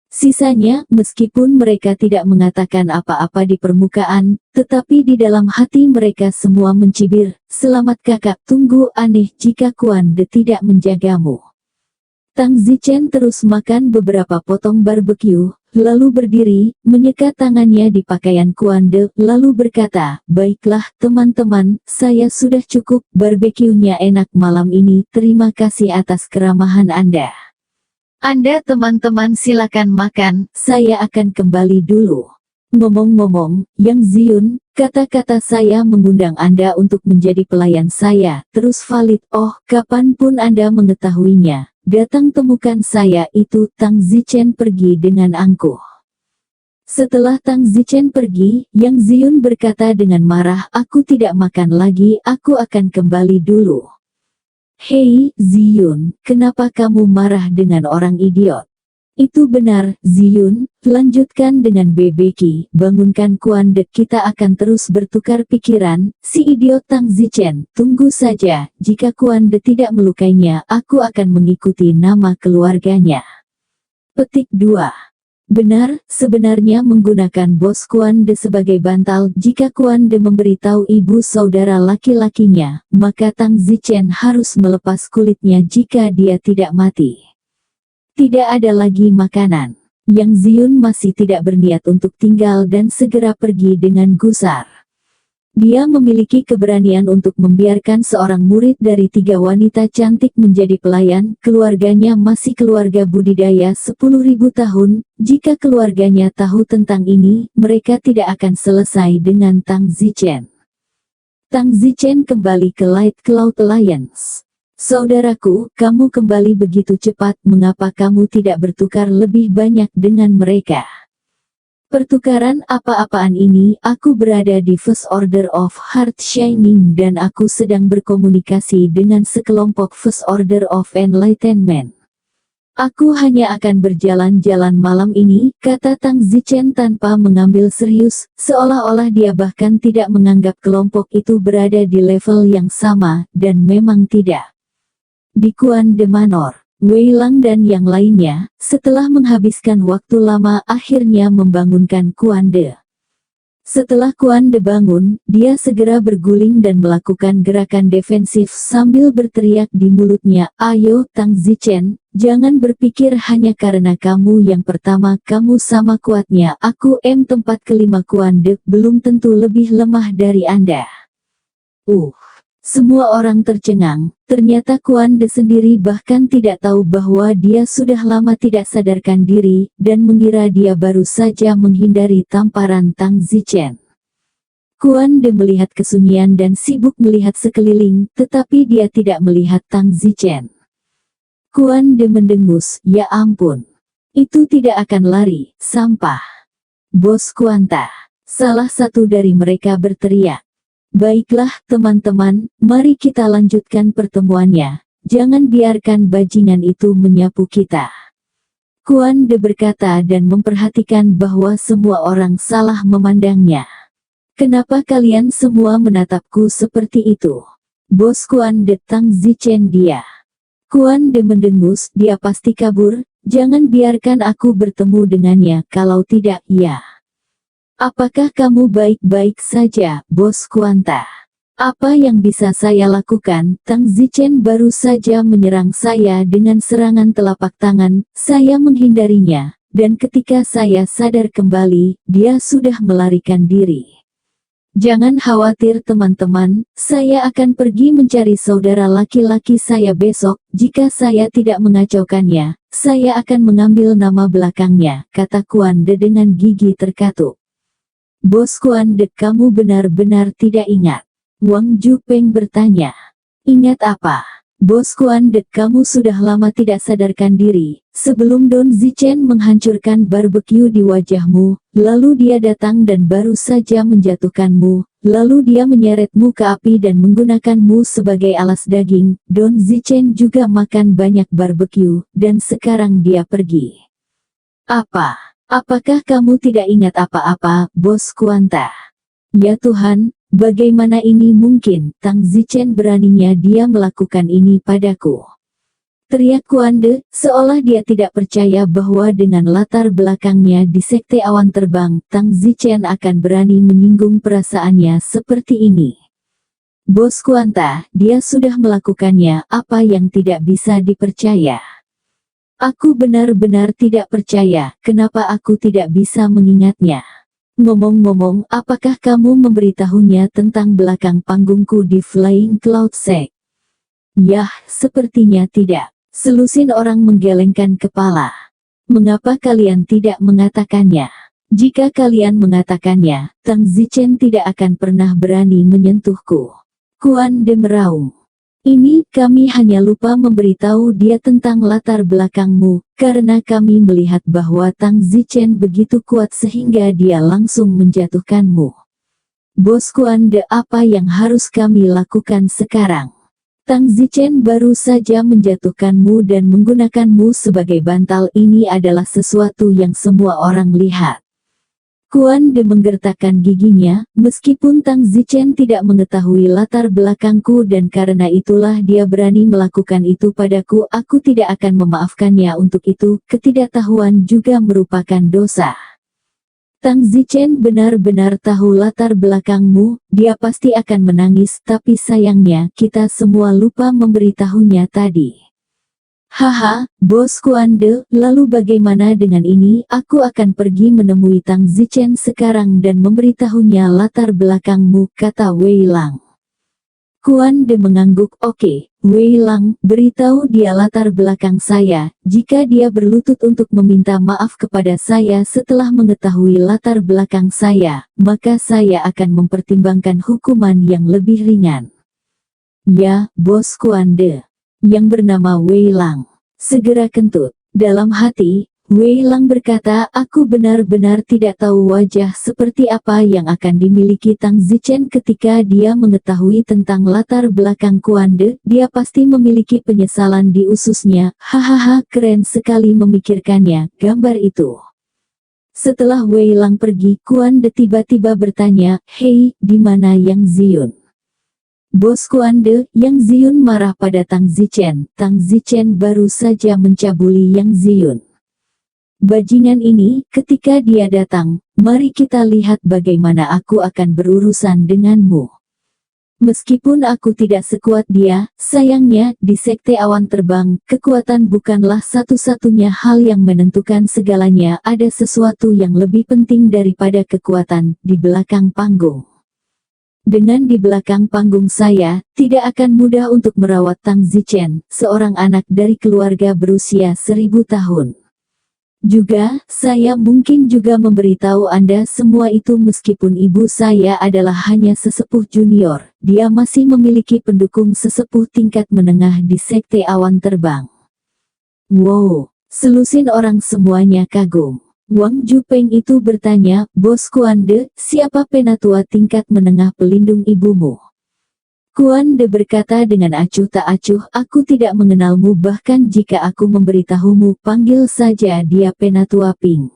Speaker 2: Sisanya, meskipun mereka tidak mengatakan apa-apa di permukaan, tetapi di dalam hati mereka semua mencibir, "Selamat kakak, tunggu, aneh jika Kuan De tidak menjagamu." Tang Zichen terus makan beberapa potong barbeque, lalu berdiri, menyeka tangannya di pakaian Kuan De, lalu berkata, "Baiklah, teman-teman, saya sudah cukup, barbeque-nya enak malam ini, terima kasih atas keramahan Anda. Anda teman-teman silakan makan, saya akan kembali dulu." "Ngomong-ngomong, Yang Ziyun, kata-kata saya mengundang Anda untuk menjadi pelayan saya, terus valid. Oh, kapanpun Anda mengetahuinya, datang temukan saya." Itu Tang Zichen pergi dengan angkuh. Setelah Tang Zichen pergi, Yang Ziyun berkata dengan marah, "Aku tidak makan lagi, aku akan kembali dulu." "Hei, Ziyun, kenapa kamu marah dengan orang idiot?" "Itu benar, Ziyun, lanjutkan dengan Bebeki, bangunkan Kuan De, kita akan terus bertukar pikiran." Si idiot Tang Zichen, "Tunggu saja, jika Kuan De tidak melukainya, aku akan mengikuti nama keluarganya." Petik 2. Benar, sebenarnya menggunakan bos Kuan De sebagai bantal, jika Kuan De memberitahu ibu saudara laki-lakinya, maka Tang Zichen harus melepas kulitnya jika dia tidak mati. Tidak ada lagi makanan. Yang Ziyun masih tidak berniat untuk tinggal dan segera pergi dengan gusar. Dia memiliki keberanian untuk membiarkan seorang murid dari 3 wanita cantik menjadi pelayan. Keluarganya masih keluarga budidaya 10.000 tahun. Jika keluarganya tahu tentang ini, mereka tidak akan selesai dengan Tang Zichen. Tang Zichen kembali ke Light Cloud Alliance. "Saudaraku, kamu kembali begitu cepat, mengapa kamu tidak bertukar lebih banyak dengan mereka?" "Pertukaran apa-apaan ini? Aku berada di First Order of Heart Shining dan aku sedang berkomunikasi dengan sekelompok First Order of Enlightenment. Aku hanya akan berjalan-jalan malam ini," kata Tang Zichen tanpa mengambil serius, seolah-olah dia bahkan tidak menganggap kelompok itu berada di level yang sama, dan memang tidak. Di Kuan De Manor, Wei Lang dan yang lainnya, setelah menghabiskan waktu lama akhirnya membangunkan Kuan De. Setelah Kuan De bangun, dia segera berguling dan melakukan gerakan defensif sambil berteriak di mulutnya, "Ayo Tang Zichen, jangan berpikir hanya karena kamu yang pertama kamu sama kuatnya aku tempat kelima Kuan De belum tentu lebih lemah dari Anda." Semua orang tercengang, ternyata Kuan De sendiri bahkan tidak tahu bahwa dia sudah lama tidak sadarkan diri, dan mengira dia baru saja menghindari tamparan Tang Zichen. Kuan De melihat kesunyian dan sibuk melihat sekeliling, tetapi dia tidak melihat Tang Zichen. Kuan De mendengus, ya ampun. Itu tidak akan lari, sampah. Bos Kuanta. Salah satu dari mereka berteriak. Baiklah teman-teman, mari kita lanjutkan pertemuannya. Jangan biarkan bajingan itu menyapu kita. Kuan De berkata dan memperhatikan bahwa semua orang salah memandangnya. Kenapa kalian semua menatapku seperti itu? Bos Kuan De, Tang Zichen dia. Kuan De mendengus, dia pasti kabur. Jangan biarkan aku bertemu dengannya, kalau tidak, ya. Apakah kamu baik-baik saja, Bos Kuanta? Apa yang bisa saya lakukan? Tang Zichen baru saja menyerang saya dengan serangan telapak tangan, saya menghindarinya, dan ketika saya sadar kembali, dia sudah melarikan diri. Jangan khawatir teman-teman, saya akan pergi mencari saudara laki-laki saya besok, jika saya tidak mengacaukannya, saya akan mengambil nama belakangnya, kata Kuan De dengan gigi terkatuk. Bos Kuan De, kamu benar-benar tidak ingat? Wang Jupeng bertanya. Ingat apa? Bos Kuan De, kamu sudah lama tidak sadarkan diri. Sebelum Don Zichen menghancurkan barbeque di wajahmu, lalu dia datang dan baru saja menjatuhkanmu, lalu dia menyeretmu ke api dan menggunakanmu sebagai alas daging. Don Zichen juga makan banyak barbeque, dan sekarang dia pergi. Apa? Apakah kamu tidak ingat apa-apa, Bos Kuanta? Ya Tuhan, bagaimana ini mungkin? Tang Zichen beraninya dia melakukan ini padaku. Teriak Kuan De, seolah dia tidak percaya bahwa dengan latar belakangnya di Sekte Awan Terbang, Tang Zichen akan berani menyinggung perasaannya seperti ini. Bos Kuanta, dia sudah melakukannya, apa yang tidak bisa dipercaya? Aku benar-benar tidak percaya, kenapa aku tidak bisa mengingatnya. Ngomong-ngomong, apakah kamu memberitahunya tentang belakang panggungku di Flying Cloud Sect? Yah, sepertinya tidak. Selusin orang menggelengkan kepala. Mengapa kalian tidak mengatakannya? Jika kalian mengatakannya, Tang Zichen tidak akan pernah berani menyentuhku. Kuan De meraung. Ini, kami hanya lupa memberitahu dia tentang latar belakangmu, karena kami melihat bahwa Tang Zichen begitu kuat sehingga dia langsung menjatuhkanmu. Bos Kuan De, apa yang harus kami lakukan sekarang? Tang Zichen baru saja menjatuhkanmu dan menggunakanmu sebagai bantal, ini adalah sesuatu yang semua orang lihat. Kuan De menggertakkan giginya, meskipun Tang Zichen tidak mengetahui latar belakangku dan karena itulah dia berani melakukan itu padaku, aku tidak akan memaafkannya untuk itu, ketidaktahuan juga merupakan dosa. Tang Zichen benar-benar tahu latar belakangmu, dia pasti akan menangis, tapi sayangnya kita semua lupa memberitahunya tadi. Haha, Bos Kuan De, lalu bagaimana dengan ini? Aku akan pergi menemui Tang Zichen sekarang dan memberitahunya latar belakangmu, kata Wei Lang. Kuan De mengangguk, oke, Wei Lang, beritahu dia latar belakang saya, jika dia berlutut untuk meminta maaf kepada saya setelah mengetahui latar belakang saya, maka saya akan mempertimbangkan hukuman yang lebih ringan. Ya, Bos Kuan De. Yang bernama Wei Lang segera kentut. Dalam hati, Wei Lang berkata, aku benar-benar tidak tahu wajah seperti apa yang akan dimiliki Tang Zichen ketika dia mengetahui tentang latar belakang Kuan De, dia pasti memiliki penyesalan di ususnya, hahaha keren sekali memikirkannya, gambar itu. Setelah Wei Lang pergi, Kuan De tiba-tiba bertanya, hei, di mana Yang Ziyun? Bos Kuan De, Yang Ziyun marah pada Tang Zichen. Tang Zichen baru saja mencabuli Yang Ziyun. Bajingan ini, ketika dia datang, mari kita lihat bagaimana aku akan berurusan denganmu. Meskipun aku tidak sekuat dia, sayangnya, di Sekte Awan Terbang, kekuatan bukanlah satu-satunya hal yang menentukan segalanya, ada sesuatu yang lebih penting daripada kekuatan, di belakang panggung. Dengan di belakang panggung saya, tidak akan mudah untuk merawat Tang Zichen, seorang anak dari keluarga berusia 1000 tahun. Juga, saya mungkin juga memberitahu Anda semua itu meskipun ibu saya adalah hanya sesepuh junior, dia masih memiliki pendukung sesepuh tingkat menengah di sekte awan terbang. Wow, selusin orang semuanya kagum. Wang Jupeng itu bertanya, Bos Kuan De, siapa penatua tingkat menengah pelindung ibumu? Kuan De berkata dengan acuh tak acuh, aku tidak mengenalmu bahkan jika aku memberitahumu, panggil saja dia Penatua Ping.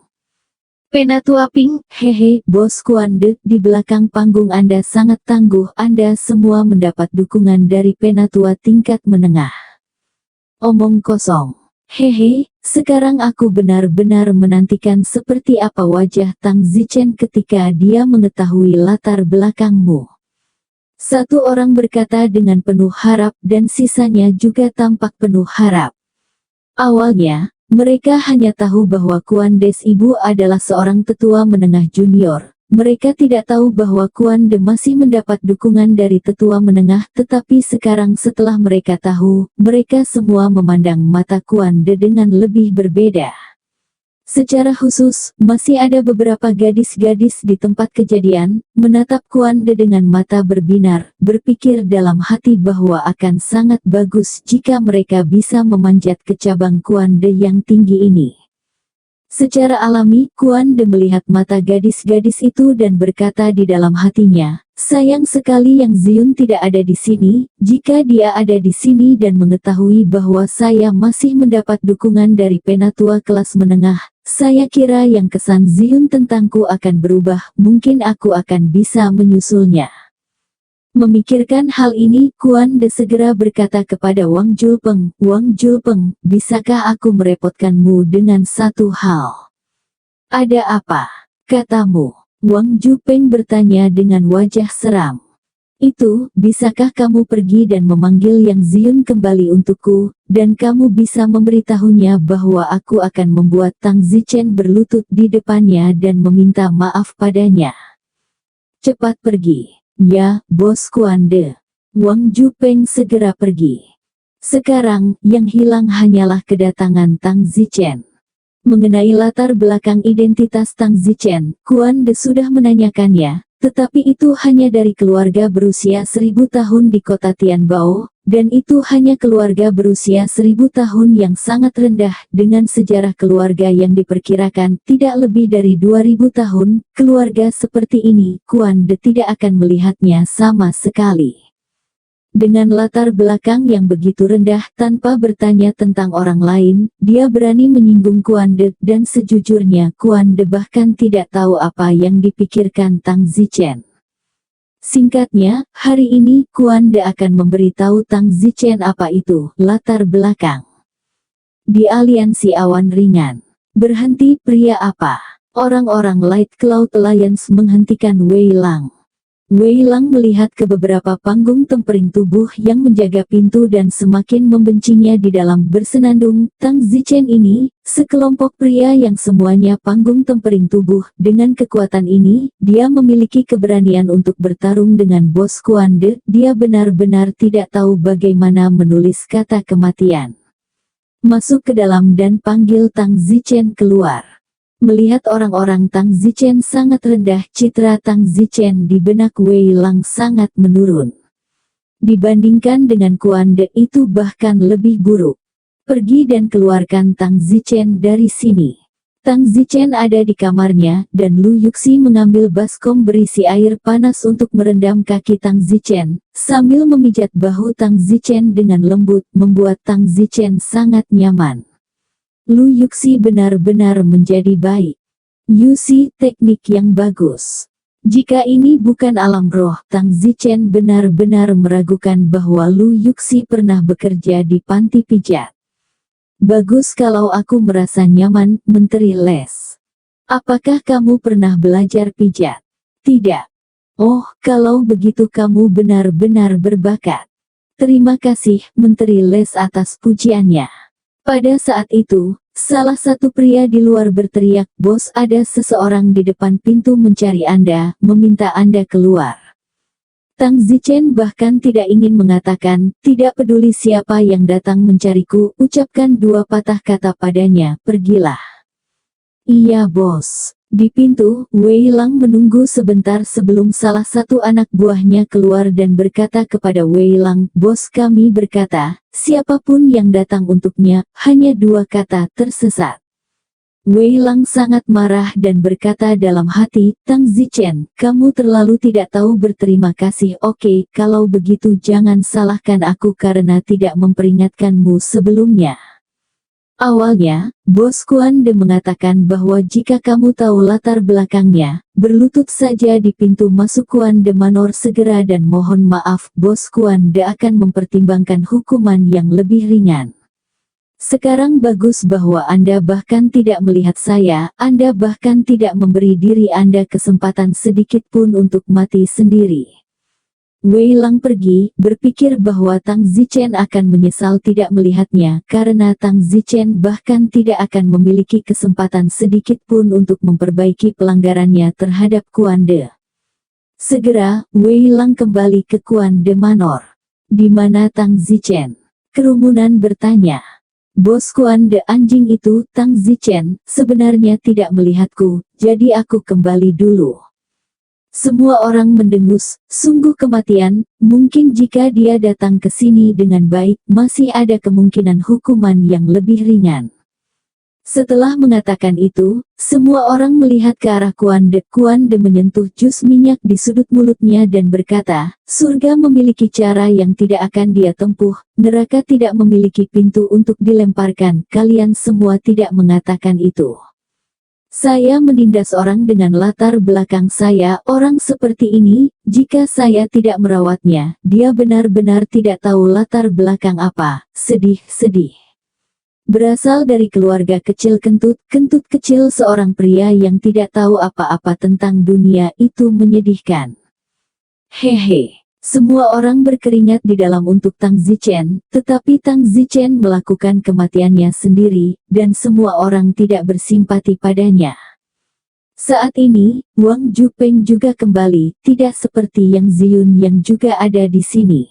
Speaker 2: Penatua Ping, hehe, Bos Kuan De, di belakang panggung Anda sangat tangguh, Anda semua mendapat dukungan dari penatua tingkat menengah. Omong kosong. Hehe, sekarang aku benar-benar menantikan seperti apa wajah Tang Zichen ketika dia mengetahui latar belakangmu. Satu orang berkata dengan penuh harap dan sisanya juga tampak penuh harap. Awalnya, mereka hanya tahu bahwa Kuan Des ibu adalah seorang tetua menengah junior. Mereka tidak tahu bahwa Kuan De masih mendapat dukungan dari tetua menengah, tetapi sekarang setelah mereka tahu, mereka semua memandang mata Kuan De dengan lebih berbeda. Secara khusus, masih ada beberapa gadis-gadis di tempat kejadian, menatap Kuan De dengan mata berbinar, berpikir dalam hati bahwa akan sangat bagus jika mereka bisa memanjat ke cabang Kuan De yang tinggi ini. Secara alami, Kuan De melihat mata gadis-gadis itu dan berkata di dalam hatinya, sayang sekali Yang Ziun tidak ada di sini, jika dia ada di sini dan mengetahui bahwa saya masih mendapat dukungan dari penatua kelas menengah, saya kira yang kesan Ziun tentangku akan berubah, mungkin aku akan bisa menyusulnya. Memikirkan hal ini, Kuan De segera berkata kepada Wang Julpeng, Wang Julpeng, bisakah aku merepotkanmu dengan satu hal? Ada apa? Katamu. Wang Jupeng bertanya dengan wajah seram. Itu, bisakah kamu pergi dan memanggil Yang Ziun kembali untukku, dan kamu bisa memberitahunya bahwa aku akan membuat Tang Zichen berlutut di depannya dan meminta maaf padanya. Cepat pergi. Ya, Bos Kuan De. Wang Jupeng segera pergi. Sekarang, yang hilang hanyalah kedatangan Tang Zichen. Mengenai latar belakang identitas Tang Zichen, Kuan De sudah menanyakannya, tetapi itu hanya dari keluarga berusia 1000 tahun di kota Tianbao, dan itu hanya keluarga berusia 1000 tahun yang sangat rendah, dengan sejarah keluarga yang diperkirakan tidak lebih dari 2000 tahun, keluarga seperti ini, Kuan De tidak akan melihatnya sama sekali. Dengan latar belakang yang begitu rendah tanpa bertanya tentang orang lain, dia berani menyinggung Kuan De, dan sejujurnya Kuan De bahkan tidak tahu apa yang dipikirkan Tang Zichen. Singkatnya, hari ini Kuan De akan memberitahu Tang Zichen apa itu latar belakang. Di aliansi awan ringan. Berhenti pria apa? Orang-orang Light Cloud Alliance menghentikan Wei Lang. Wei Lang melihat ke beberapa panggung tempering tubuh yang menjaga pintu dan semakin membencinya di dalam bersenandung. Tang Zichen ini, sekelompok pria yang semuanya panggung tempering tubuh. Dengan kekuatan ini, dia memiliki keberanian untuk bertarung dengan Bos Kuan De. Dia benar-benar tidak tahu bagaimana menulis kata kematian. Masuk ke dalam dan panggil Tang Zichen keluar. Melihat orang-orang Tang Zichen sangat rendah, citra Tang Zichen di benak Wei Lang sangat menurun. Dibandingkan dengan Kuan De itu bahkan lebih buruk. Pergi dan keluarkan Tang Zichen dari sini. Tang Zichen ada di kamarnya, dan Lu Yuxi mengambil baskom berisi air panas untuk merendam kaki Tang Zichen, sambil memijat bahu Tang Zichen dengan lembut, membuat Tang Zichen sangat nyaman. Lu Yuxi benar-benar menjadi baik. Yuxi, teknik yang bagus. Jika ini bukan alam roh, Tang Zichen benar-benar meragukan bahwa Lu Yuxi pernah bekerja di panti pijat. Bagus kalau aku merasa nyaman, Menteri Les. Apakah kamu pernah belajar pijat? Tidak. Oh, kalau begitu kamu benar-benar berbakat. Terima kasih, Menteri Les atas pujiannya. Pada saat itu, salah satu pria di luar berteriak, "Bos, ada seseorang di depan pintu mencari Anda, meminta Anda keluar." Tang Zichen bahkan tidak ingin mengatakan, tidak peduli siapa yang datang mencariku, ucapkan dua patah kata padanya, pergilah. Iya bos. Di pintu, Wei Lang menunggu sebentar sebelum salah satu anak buahnya keluar dan berkata kepada Wei Lang, bos kami berkata, siapapun yang datang untuknya, hanya dua kata, tersesat. Wei Lang sangat marah dan berkata dalam hati, Tang Zichen, kamu terlalu tidak tahu berterima kasih. Oke, kalau begitu jangan salahkan aku karena tidak memperingatkanmu sebelumnya. Awalnya, Bos Kuan De mengatakan bahwa jika kamu tahu latar belakangnya, berlutut saja di pintu masuk Kuan De Manor segera dan mohon maaf, Bos Kuan De akan mempertimbangkan hukuman yang lebih ringan. Sekarang bagus bahwa Anda bahkan tidak melihat saya, Anda bahkan tidak memberi diri Anda kesempatan sedikit pun untuk mati sendiri. Wei Lang pergi, berpikir bahwa Tang Zichen akan menyesal tidak melihatnya, karena Tang Zichen bahkan tidak akan memiliki kesempatan sedikit pun untuk memperbaiki pelanggarannya terhadap Kuan De. Segera, Wei Lang kembali ke Kuan De Manor. Di mana Tang Zichen? Kerumunan bertanya. Bos Kuan De anjing itu, Tang Zichen, sebenarnya tidak melihatku, jadi aku kembali dulu. Semua orang mendengus, sungguh kematian, mungkin jika dia datang ke sini dengan baik, masih ada kemungkinan hukuman yang lebih ringan. Setelah mengatakan itu, semua orang melihat ke arah Kuan De. Kuan De menyentuh jus minyak di sudut mulutnya dan berkata, surga memiliki cara yang tidak akan dia tempuh, neraka tidak memiliki pintu untuk dilemparkan, kalian semua tidak mengatakan itu. Saya menindas orang dengan latar belakang saya, orang seperti ini, jika saya tidak merawatnya, dia benar-benar tidak tahu latar belakang apa, sedih. Berasal dari keluarga kecil kentut kecil seorang pria yang tidak tahu apa-apa tentang dunia itu menyedihkan. Hehe. Semua orang berkeringat di dalam untuk Tang Zichen, tetapi Tang Zichen melakukan kematiannya sendiri, dan semua orang tidak bersimpati padanya. Saat ini, Wang Jupeng juga kembali, tidak seperti Yang Ziyun yang juga ada di sini.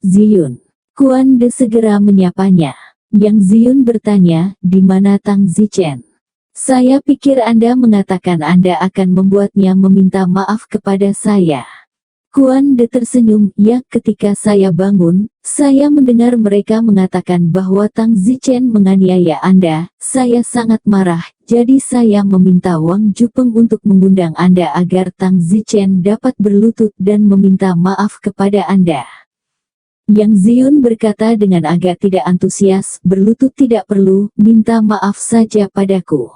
Speaker 2: Ziyun. Kuan De segera menyapanya. Yang Ziyun bertanya, di mana Tang Zichen? Saya pikir Anda mengatakan Anda akan membuatnya meminta maaf kepada saya. Kuan De tersenyum, ya ketika saya bangun, saya mendengar mereka mengatakan bahwa Tang Zichen menganiaya Anda, saya sangat marah, jadi saya meminta Wang Jupeng untuk mengundang Anda agar Tang Zichen dapat berlutut dan meminta maaf kepada Anda. Yang Ziyun berkata dengan agak tidak antusias, berlutut tidak perlu, minta maaf saja padaku.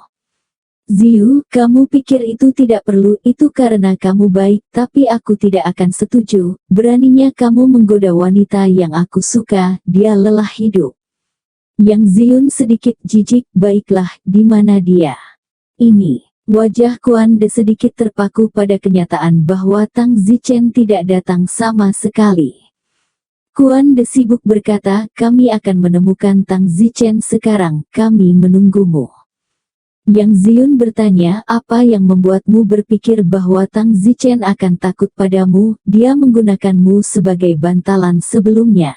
Speaker 2: Ziyu, kamu pikir itu tidak perlu, itu karena kamu baik, tapi aku tidak akan setuju, beraninya kamu menggoda wanita yang aku suka, dia lelah hidup. Yang Ziyun sedikit jijik, baiklah, di mana dia? Ini. Wajah Kuan De sedikit terpaku pada kenyataan bahwa Tang Zichen tidak datang sama sekali. Kuan De sibuk berkata, kami akan menemukan Tang Zichen sekarang, kami menunggumu. Yang Ziyun bertanya, apa yang membuatmu berpikir bahwa Tang Zichen akan takut padamu, dia menggunakanmu sebagai bantalan sebelumnya.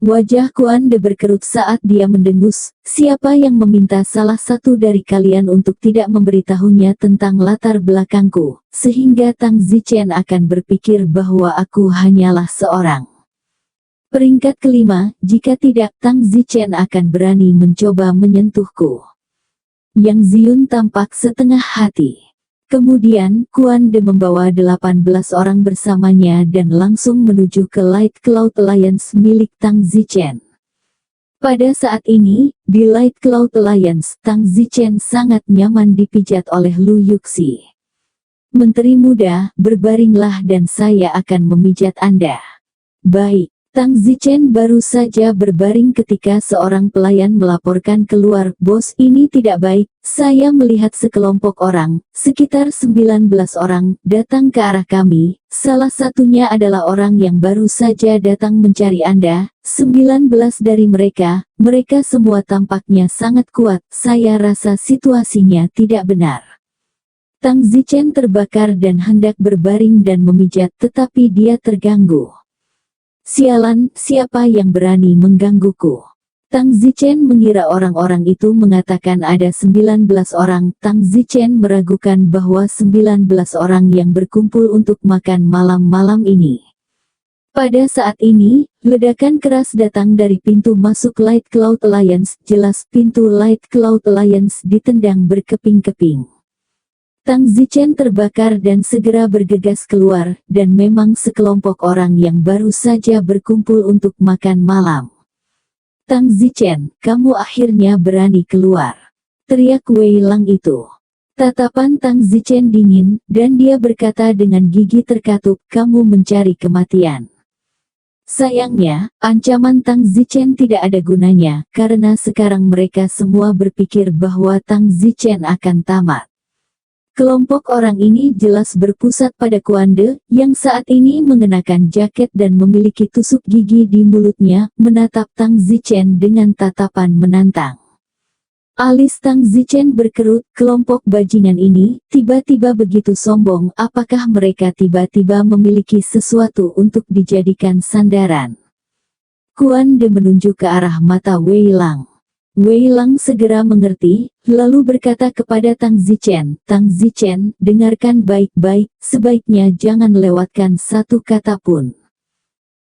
Speaker 2: Wajah Kuan De berkerut saat dia mendengus, siapa yang meminta salah satu dari kalian untuk tidak memberitahunya tentang latar belakangku, sehingga Tang Zichen akan berpikir bahwa aku hanyalah seorang. Peringkat kelima, jika tidak Tang Zichen akan berani mencoba menyentuhku. Yang Ziyun tampak setengah hati. Kemudian, Kuan De membawa 18 orang bersamanya dan langsung menuju ke Light Cloud Alliance milik Tang Zichen. Pada saat ini, di Light Cloud Alliance, Tang Zichen sangat nyaman dipijat oleh Lu Yuxi. Menteri muda, berbaringlah dan saya akan memijat Anda. Baik. Tang Zichen baru saja berbaring ketika seorang pelayan melaporkan keluar, bos ini tidak baik, saya melihat sekelompok orang, sekitar 19 orang, datang ke arah kami, salah satunya adalah orang yang baru saja datang mencari Anda, 19 dari mereka semua tampaknya sangat kuat, saya rasa situasinya tidak benar. Tang Zichen terbakar dan hendak berbaring dan memijat, tetapi dia terganggu. Sialan, siapa yang berani menggangguku? Tang Zichen mengira orang-orang itu mengatakan ada 19 orang. Tang Zichen meragukan bahwa 19 orang yang berkumpul untuk makan malam-malam ini. Pada saat ini, ledakan keras datang dari pintu masuk Light Cloud Alliance. Jelas pintu Light Cloud Alliance ditendang berkeping-keping. Tang Zichen terbakar dan segera bergegas keluar, dan memang sekelompok orang yang baru saja berkumpul untuk makan malam. Tang Zichen, kamu akhirnya berani keluar, teriak Wei Lang itu. Tatapan Tang Zichen dingin, dan dia berkata dengan gigi terkatup, kamu mencari kematian. Sayangnya, ancaman Tang Zichen tidak ada gunanya, karena sekarang mereka semua berpikir bahwa Tang Zichen akan tamat. Kelompok orang ini jelas berpusat pada Kuan De, yang saat ini mengenakan jaket dan memiliki tusuk gigi di mulutnya, menatap Tang Zichen dengan tatapan menantang. Alis Tang Zichen berkerut, kelompok bajingan ini tiba-tiba begitu sombong, apakah mereka tiba-tiba memiliki sesuatu untuk dijadikan sandaran? Kuan De menunjuk ke arah mata Wei Lang. Wei Lang segera mengerti, lalu berkata kepada Tang Zichen, Tang Zichen, dengarkan baik-baik, sebaiknya jangan lewatkan satu kata pun.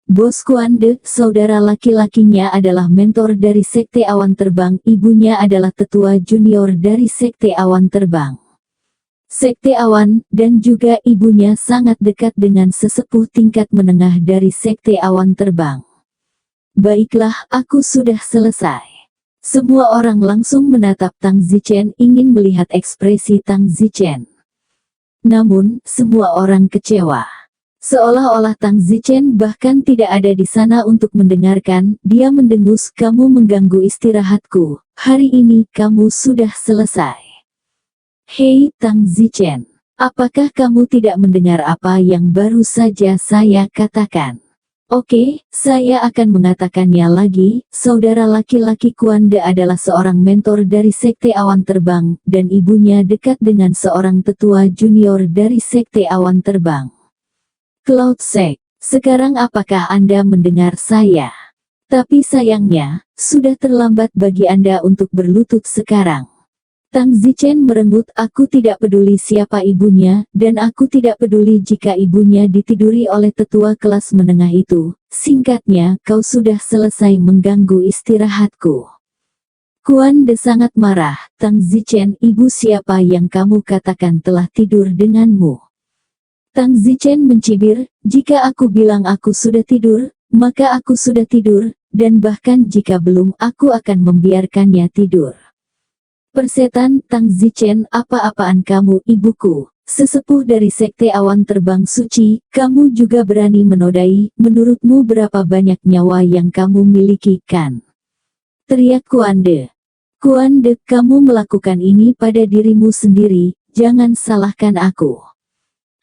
Speaker 2: Bos Kuan De, saudara laki-lakinya adalah mentor dari Sekte Awan Terbang, ibunya adalah tetua junior dari Sekte Awan Terbang. Sekte Awan, dan juga ibunya sangat dekat dengan sesepuh tingkat menengah dari Sekte Awan Terbang. Baiklah, aku sudah selesai. Semua orang langsung menatap Tang Zichen, ingin melihat ekspresi Tang Zichen. Namun, semua orang kecewa. Seolah-olah Tang Zichen bahkan tidak ada di sana untuk mendengarkan. Dia mendengus, kamu mengganggu istirahatku. Hari ini kamu sudah selesai. Hei Tang Zichen, apakah kamu tidak mendengar apa yang baru saja saya katakan? Oke, saya akan mengatakannya lagi, saudara laki-laki Kuan De adalah seorang mentor dari Sekte Awan Terbang, dan ibunya dekat dengan seorang tetua junior dari Sekte Awan Terbang. Cloud Sek, sekarang apakah Anda mendengar saya? Tapi sayangnya, sudah terlambat bagi Anda untuk berlutut sekarang. Tang Zichen merengut, aku tidak peduli siapa ibunya, dan aku tidak peduli jika ibunya ditiduri oleh tetua kelas menengah itu. Singkatnya, kau sudah selesai mengganggu istirahatku. Kuan De sangat marah, Tang Zichen, ibu siapa yang kamu katakan telah tidur denganmu? Tang Zichen mencibir, jika aku bilang aku sudah tidur, maka aku sudah tidur, dan bahkan jika belum, aku akan membiarkannya tidur. Persetan, Tang Zichen, apa-apaan kamu, ibuku, sesepuh dari Sekte Awan Terbang Suci, kamu juga berani menodai, menurutmu berapa banyak nyawa yang kamu miliki, kan? Teriak Kuan De. Kuan De, kamu melakukan ini pada dirimu sendiri, jangan salahkan aku.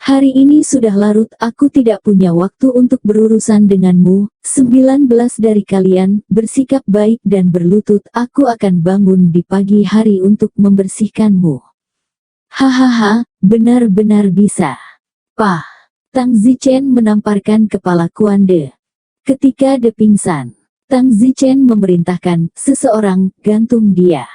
Speaker 2: Hari ini sudah larut, aku tidak punya waktu untuk berurusan denganmu. 19 dari kalian, bersikap baik dan berlutut, aku akan bangun di pagi hari untuk membersihkanmu. Hahaha, benar-benar bisa. Pah! Tang Zichen menamparkan kepala Kuan De. Ketika De pingsan, Tang Zichen memerintahkan, seseorang, gantung dia.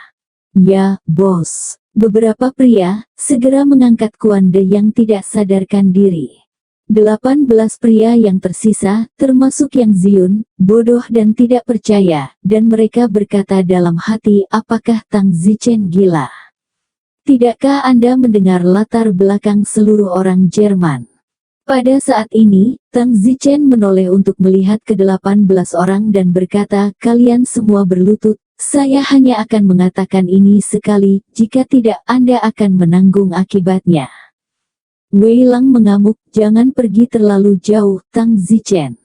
Speaker 2: Ya, bos. Beberapa pria segera mengangkat Kuan De yang tidak sadarkan diri. 18 pria yang tersisa, termasuk Yang Ziun, bodoh dan tidak percaya, dan mereka berkata dalam hati, apakah Tang Zichen gila? Tidakkah Anda mendengar latar belakang seluruh orang Jerman? Pada saat ini, Tang Zichen menoleh untuk melihat ke-18 orang dan berkata, kalian semua berlutut, saya hanya akan mengatakan ini sekali, jika tidak Anda akan menanggung akibatnya. Wei Lang mengamuk, jangan pergi terlalu jauh, Tang Zichen.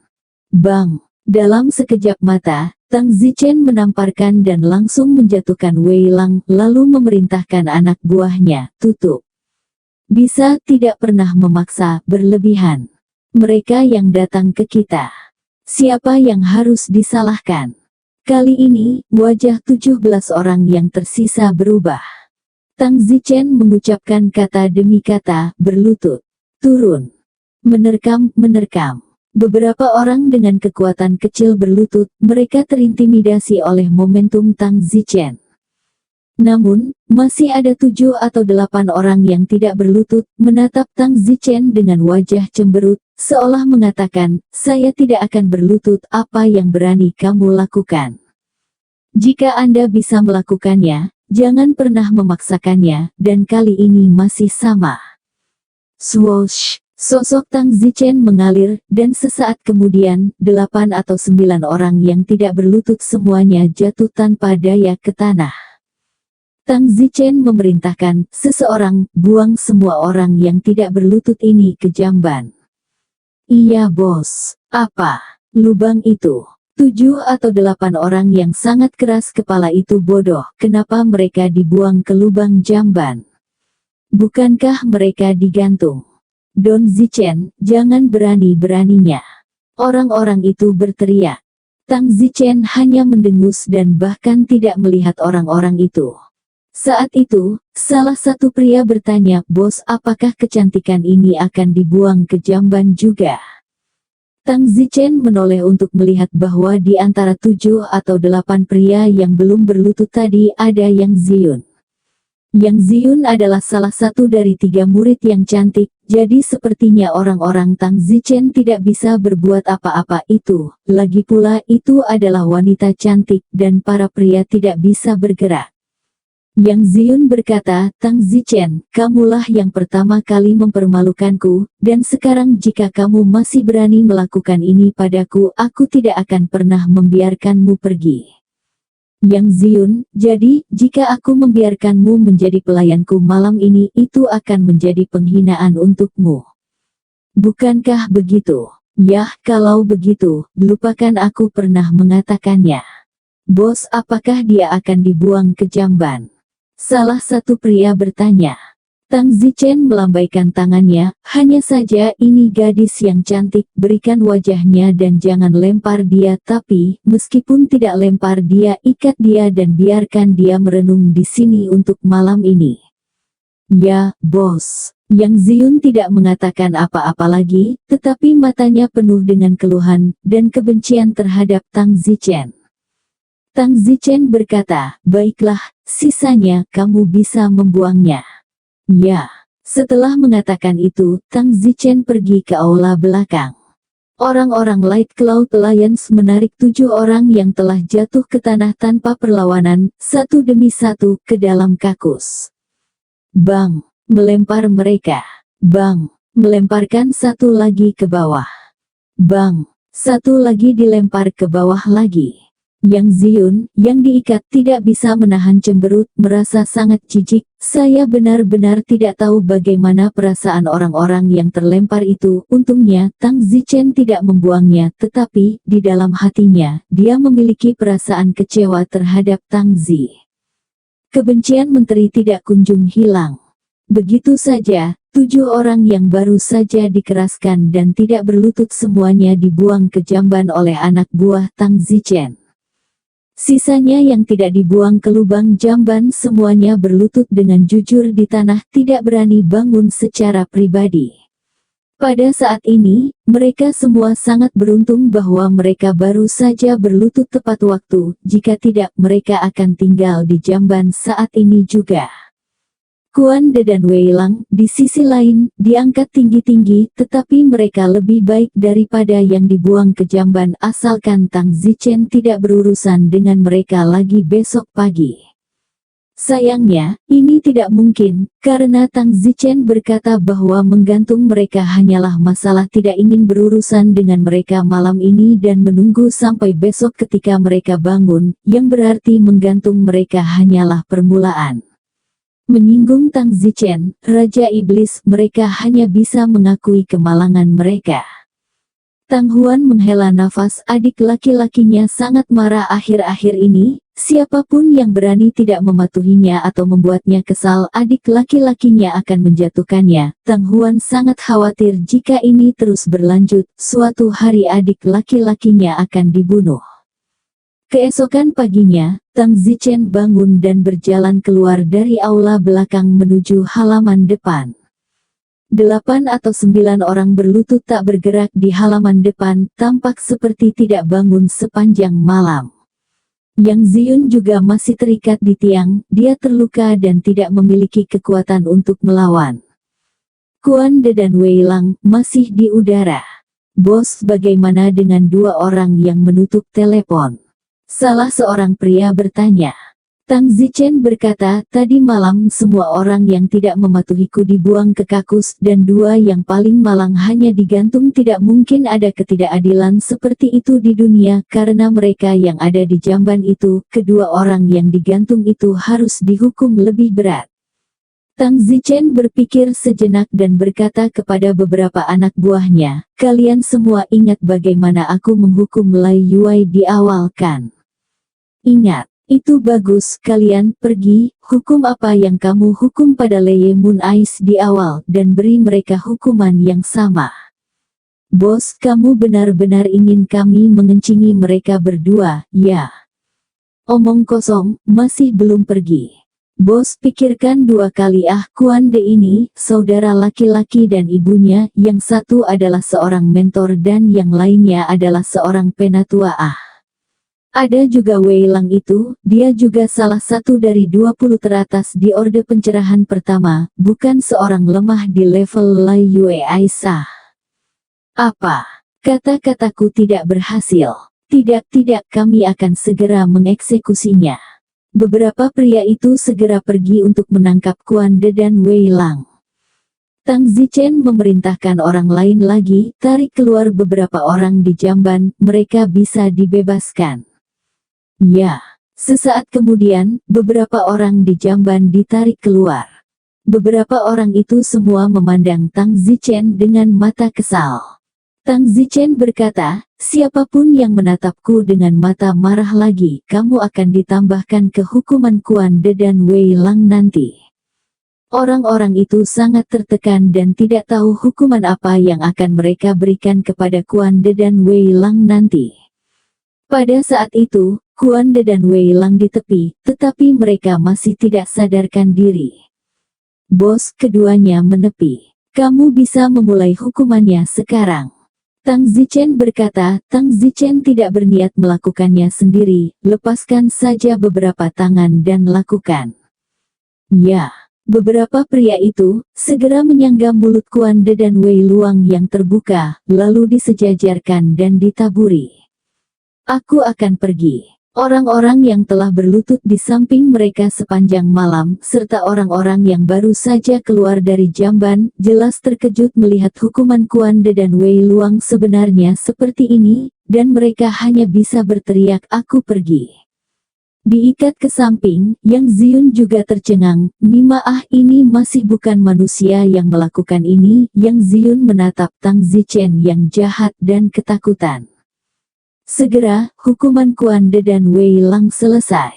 Speaker 2: Bang! Dalam sekejap mata, Tang Zichen menamparkan dan langsung menjatuhkan Wei Lang, lalu memerintahkan anak buahnya, tutup. Bisa tidak pernah memaksa, berlebihan. Mereka yang datang ke kita. Siapa yang harus disalahkan? Kali ini, wajah 17 orang yang tersisa berubah. Tang Zichen mengucapkan kata demi kata, berlutut, turun, menerkam. Beberapa orang dengan kekuatan kecil berlutut, mereka terintimidasi oleh momentum Tang Zichen. Namun, masih ada 7 atau 8 orang yang tidak berlutut, menatap Tang Zichen dengan wajah cemberut, seolah mengatakan, saya tidak akan berlutut, apa yang berani kamu lakukan. Jika Anda bisa melakukannya, jangan pernah memaksakannya, dan kali ini masih sama. Swoosh! Sosok Tang Zichen mengalir, dan sesaat kemudian, 8 atau 9 orang yang tidak berlutut semuanya jatuh tanpa daya ke tanah. Tang Zichen memerintahkan, seseorang, buang semua orang yang tidak berlutut ini ke jamban. Iya bos, apa? Lubang itu. 7 atau 8 orang yang sangat keras kepala itu bodoh, kenapa mereka dibuang ke lubang jamban? Bukankah mereka digantung? Don Zichen, jangan berani-beraninya. Orang-orang itu berteriak. Tang Zichen hanya mendengus dan bahkan tidak melihat orang-orang itu. Saat itu, salah satu pria bertanya, bos, apakah kecantikan ini akan dibuang ke jamban juga? Tang Zichen menoleh untuk melihat bahwa di antara 7 atau 8 pria yang belum berlutut tadi ada Yang Ziyun. Yang Ziyun adalah salah satu dari 3 murid yang cantik, jadi sepertinya orang-orang Tang Zichen tidak bisa berbuat apa-apa itu. Lagi pula itu adalah wanita cantik dan para pria tidak bisa bergerak. Yang Ziyun berkata, Tang Zichen, kamulah yang pertama kali mempermalukanku, dan sekarang jika kamu masih berani melakukan ini padaku, aku tidak akan pernah membiarkanmu pergi. Yang Ziyun, jadi, jika aku membiarkanmu menjadi pelayanku malam ini, itu akan menjadi penghinaan untukmu. Bukankah begitu? Yah, kalau begitu, lupakan aku pernah mengatakannya. Bos, apakah dia akan dibuang ke jamban? Salah satu pria bertanya. Tang Zichen melambaikan tangannya, hanya saja ini gadis yang cantik, berikan wajahnya dan jangan lempar dia, tapi, meskipun tidak lempar dia, ikat dia dan biarkan dia merenung di sini untuk malam ini. Ya, bos. Yang Ziyun tidak mengatakan apa-apa lagi, tetapi matanya penuh dengan keluhan, dan kebencian terhadap Tang Zichen. Tang Zichen berkata, baiklah, sisanya kamu bisa membuangnya. Ya. Setelah mengatakan itu, Tang Zichen pergi ke aula belakang. Orang-orang Light Cloud Alliance menarik 7 orang yang telah jatuh ke tanah tanpa perlawanan, satu demi satu, ke dalam kakus. Bang! Melempar mereka. Bang! Melemparkan satu lagi ke bawah. Bang! Satu lagi dilempar ke bawah lagi. Yang Ziyun, yang diikat tidak bisa menahan cemberut, merasa sangat jijik. Saya benar-benar tidak tahu bagaimana perasaan orang-orang yang terlempar itu. Untungnya, Tang Zichen tidak membuangnya, tetapi, di dalam hatinya, dia memiliki perasaan kecewa terhadap Tang Zi. Kebencian menteri tidak kunjung hilang. Begitu saja, 7 orang yang baru saja dikeraskan dan tidak berlutut semuanya dibuang ke jamban oleh anak buah Tang Zichen. Sisanya yang tidak dibuang ke lubang jamban semuanya berlutut dengan jujur di tanah, tidak berani bangun secara pribadi. Pada saat ini, mereka semua sangat beruntung bahwa mereka baru saja berlutut tepat waktu, jika tidak mereka akan tinggal di jamban saat ini juga. Kuan De dan Wei Lang, di sisi lain, diangkat tinggi-tinggi, tetapi mereka lebih baik daripada yang dibuang ke jamban asalkan Tang Zichen tidak berurusan dengan mereka lagi besok pagi. Sayangnya, ini tidak mungkin, karena Tang Zichen berkata bahwa menggantung mereka hanyalah masalah tidak ingin berurusan dengan mereka malam ini dan menunggu sampai besok ketika mereka bangun, yang berarti menggantung mereka hanyalah permulaan. Menyinggung Tang Zichen, Raja Iblis, mereka hanya bisa mengakui kemalangan mereka. Tang Huan menghela nafas, adik laki-lakinya sangat marah akhir-akhir ini, siapapun yang berani tidak mematuhinya atau membuatnya kesal, adik laki-lakinya akan menjatuhkannya. Tang Huan sangat khawatir jika ini terus berlanjut, suatu hari adik laki-lakinya akan dibunuh. Keesokan paginya, Tang Zichen bangun dan berjalan keluar dari aula belakang menuju halaman depan. 8 atau 9 orang berlutut tak bergerak di halaman depan, tampak seperti tidak bangun sepanjang malam. Yang Ziun juga masih terikat di tiang, dia terluka dan tidak memiliki kekuatan untuk melawan. Kuan De dan Wei Lang masih di udara. Bos, bagaimana dengan 2 orang yang menutup telepon? Salah seorang pria bertanya. Tang Zichen berkata, tadi malam semua orang yang tidak mematuhiku dibuang ke kakus dan 2 yang paling malang hanya digantung. Tidak mungkin ada ketidakadilan seperti itu di dunia karena mereka yang ada di jamban itu, kedua orang yang digantung itu harus dihukum lebih berat. Tang Zichen berpikir sejenak dan berkata kepada beberapa anak buahnya, kalian semua ingat bagaimana aku menghukum Lai Yuai di awal kan? Ingat, itu bagus, kalian pergi, hukum apa yang kamu hukum pada Leye Moon Ice di awal dan beri mereka hukuman yang sama. Bos, kamu benar-benar ingin kami mengencingi mereka berdua, ya? Omong kosong, masih belum pergi. Bos, pikirkan 2 kali. Kuan De ini, saudara laki-laki dan ibunya, yang satu adalah seorang mentor dan yang lainnya adalah seorang penatua. Ada juga Wei Lang itu, dia juga salah satu dari 20 teratas di Orde Pencerahan Pertama, bukan seorang lemah di level Lai Yue Aisyah. Apa? Kata-kataku tidak berhasil. Tidak, kami akan segera mengeksekusinya. Beberapa pria itu segera pergi untuk menangkap Kuan De dan Wei Lang. Tang Zichen memerintahkan orang lain lagi, tarik keluar beberapa orang di jamban, mereka bisa dibebaskan. Ya, sesaat kemudian, beberapa orang di jamban ditarik keluar. Beberapa orang itu semua memandang Tang Zichen dengan mata kesal. Tang Zichen berkata, siapapun yang menatapku dengan mata marah lagi, kamu akan ditambahkan ke hukuman Kuan De dan Wei Lang nanti. Orang-orang itu sangat tertekan dan tidak tahu hukuman apa yang akan mereka berikan kepada Kuan De dan Wei Lang nanti. Pada saat itu, Kuan De dan Wei Lang di tepi, tetapi mereka masih tidak sadarkan diri. Bos, keduanya menepi. Kamu bisa memulai hukumannya sekarang. Tang Zichen berkata, Tang Zichen tidak berniat melakukannya sendiri, lepaskan saja beberapa tangan dan lakukan. Ya, beberapa pria itu, segera menyangga mulut Kuan De dan Wei Luang yang terbuka, lalu disejajarkan dan ditaburi. Aku akan pergi. Orang-orang yang telah berlutut di samping mereka sepanjang malam, serta orang-orang yang baru saja keluar dari jamban, jelas terkejut melihat hukuman Kuan De dan Wei Luang sebenarnya seperti ini, dan mereka hanya bisa berteriak, aku pergi. Diikat ke samping, Yang Ziun juga tercengang, ini masih bukan manusia yang melakukan ini. Yang Ziun menatap Tang Zichen yang jahat dan ketakutan. Segera, hukuman Kuan De dan Wei Lang selesai.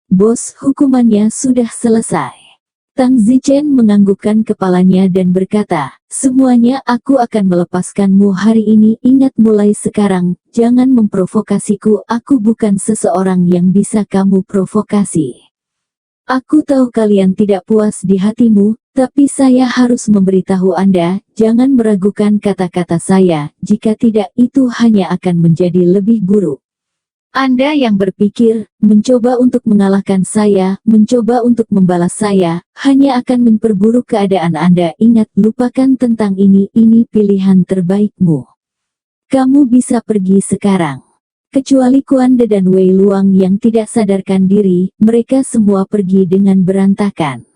Speaker 2: Bos, hukumannya sudah selesai. Tang Zichen menganggukkan kepalanya dan berkata, semuanya aku akan melepaskanmu hari ini. Ingat mulai sekarang, jangan memprovokasiku, aku bukan seseorang yang bisa kamu provokasi. Aku tahu kalian tidak puas di hatimu, tapi saya harus memberitahu Anda, jangan meragukan kata-kata saya, jika tidak itu hanya akan menjadi lebih buruk. Anda yang berpikir, mencoba untuk mengalahkan saya, mencoba untuk membalas saya, hanya akan memperburuk keadaan Anda. Ingat, lupakan tentang ini pilihan terbaikmu. Kamu bisa pergi sekarang. Kecuali Kuan De dan Wei Luang yang tidak sadarkan diri, mereka semua pergi dengan berantakan.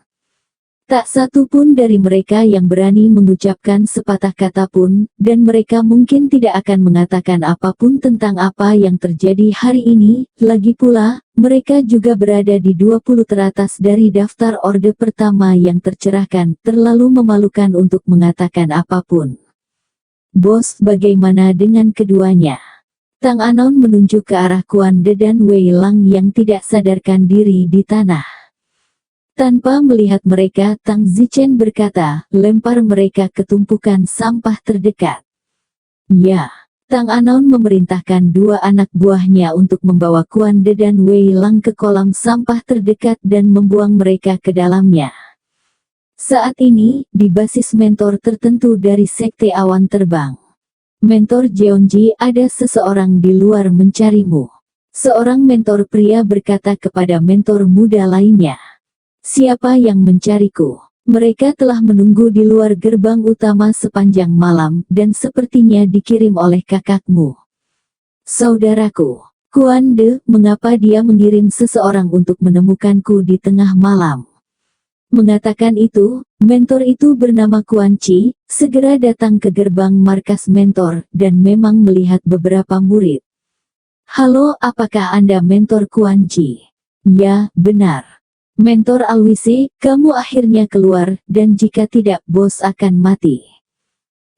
Speaker 2: Tak satu pun dari mereka yang berani mengucapkan sepatah kata pun, dan mereka mungkin tidak akan mengatakan apapun tentang apa yang terjadi hari ini. Lagi pula, mereka juga berada di 20 teratas dari daftar Orde Pertama yang tercerahkan, terlalu memalukan untuk mengatakan apapun. Bos, bagaimana dengan keduanya? Tang Anon menunjuk ke arah Kuan De dan Wei Lang yang tidak sadarkan diri di tanah. Tanpa melihat mereka, Tang Zichen berkata, lempar mereka ke tumpukan sampah terdekat. Ya, Tang Anon memerintahkan dua anak buahnya untuk membawa Kuan De dan Wei Lang ke kolam sampah terdekat dan membuang mereka ke dalamnya. Saat ini, di basis mentor tertentu dari Sekte Awan Terbang, Mentor Jeonji, ada seseorang di luar mencarimu. Seorang mentor pria berkata kepada mentor muda lainnya, "Siapa yang mencariku? Mereka telah menunggu di luar gerbang utama sepanjang malam dan sepertinya dikirim oleh kakakmu." "Saudaraku, Kuan De, mengapa dia mengirim seseorang untuk menemukanku di tengah malam?" Mengatakan itu, mentor itu bernama Kuan Chi, segera datang ke gerbang markas mentor dan memang melihat beberapa murid. "Halo, apakah Anda mentor Kuan Chi?" "Ya, benar. Mentor Alwise, kamu akhirnya keluar, dan jika tidak, bos akan mati."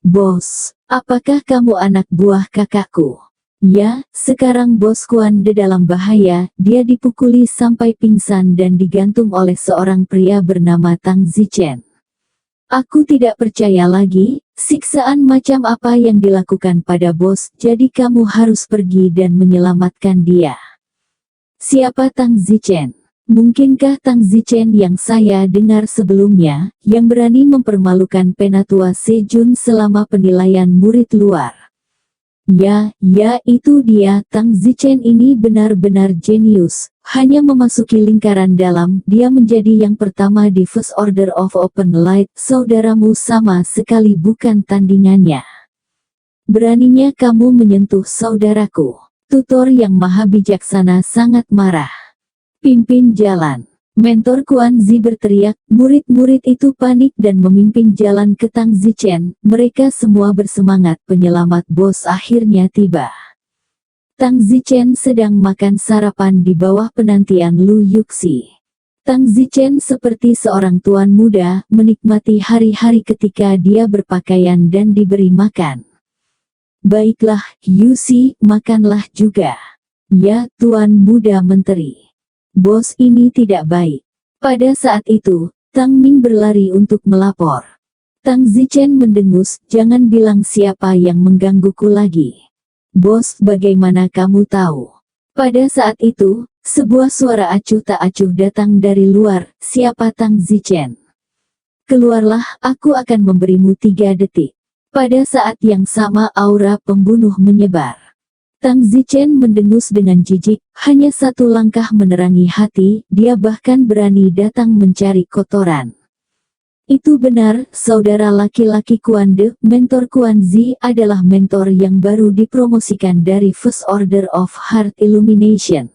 Speaker 2: "Bos, apakah kamu anak buah kakakku?" "Ya, sekarang bos Kuan De dalam bahaya, dia dipukuli sampai pingsan dan digantung oleh seorang pria bernama Tang Zichen. Aku tidak percaya lagi, siksaan macam apa yang dilakukan pada bos, jadi kamu harus pergi dan menyelamatkan dia." "Siapa Tang Zichen? Mungkinkah Tang Zichen yang saya dengar sebelumnya, yang berani mempermalukan penatua Sejun selama penilaian murid luar?" Ya, itu dia. Tang Zichen ini benar-benar jenius. Hanya memasuki lingkaran dalam, dia menjadi yang pertama di First Order of Open Light. Saudaramu sama sekali bukan tandingannya. Beraninya kamu menyentuh saudaraku. Tutor yang maha bijaksana sangat marah. "Pimpin jalan." Mentor Kuan Zi berteriak, murid-murid itu panik dan memimpin jalan ke Tang Zichen. Mereka semua bersemangat, penyelamat bos akhirnya tiba. Tang Zichen sedang makan sarapan di bawah penantian Lu Yuxi. Tang Zichen seperti seorang tuan muda, menikmati hari-hari ketika dia berpakaian dan diberi makan. "Baiklah, Yuxi, makanlah juga." "Ya, tuan muda menteri. Bos ini tidak baik." Pada saat itu, Tang Ming berlari untuk melapor. Tang Zichen mendengus, "Jangan bilang siapa yang menggangguku lagi." "Bos, bagaimana kamu tahu?" Pada saat itu, sebuah suara acuh tak acuh datang dari luar. "Siapa Tang Zichen? Keluarlah, aku akan memberimu 3 detik." Pada saat yang sama aura pembunuh menyebar. Tang Zichen mendengus dengan jijik, hanya satu langkah menerangi hati, dia bahkan berani datang mencari kotoran. "Itu benar, saudara laki-laki Kuan De, mentor Kuan Zi adalah mentor yang baru dipromosikan dari First Order of Heart Illumination."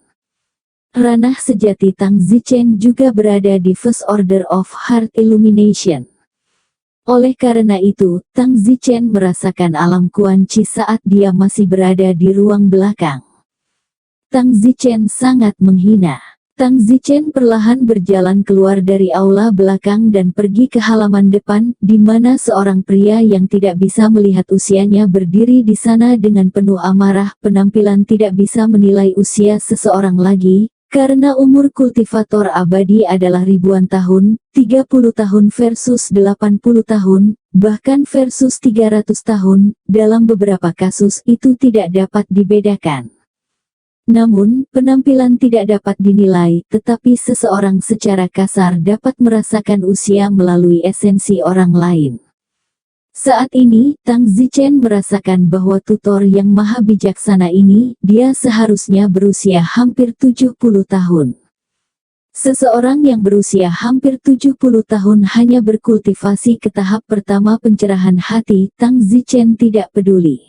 Speaker 2: Ranah sejati Tang Zichen juga berada di First Order of Heart Illumination. Oleh karena itu, Tang Zichen merasakan alam Kuan Chi saat dia masih berada di ruang belakang. Tang Zichen sangat menghina. Tang Zichen perlahan berjalan keluar dari aula belakang dan pergi ke halaman depan, di mana seorang pria yang tidak bisa melihat usianya berdiri di sana dengan penuh amarah. Penampilan tidak bisa menilai usia seseorang lagi, karena umur kultivator abadi adalah ribuan tahun, 30 tahun versus 80 tahun, bahkan versus 300 tahun, dalam beberapa kasus itu tidak dapat dibedakan. Namun, penampilan tidak dapat dinilai, tetapi seseorang secara kasar dapat merasakan usia melalui esensi orang lain. Saat ini, Tang Zichen merasakan bahwa tutor yang maha bijaksana ini, dia seharusnya berusia hampir 70 tahun. Seseorang yang berusia hampir 70 tahun hanya berkultivasi ke tahap pertama pencerahan hati. Tang Zichen tidak peduli.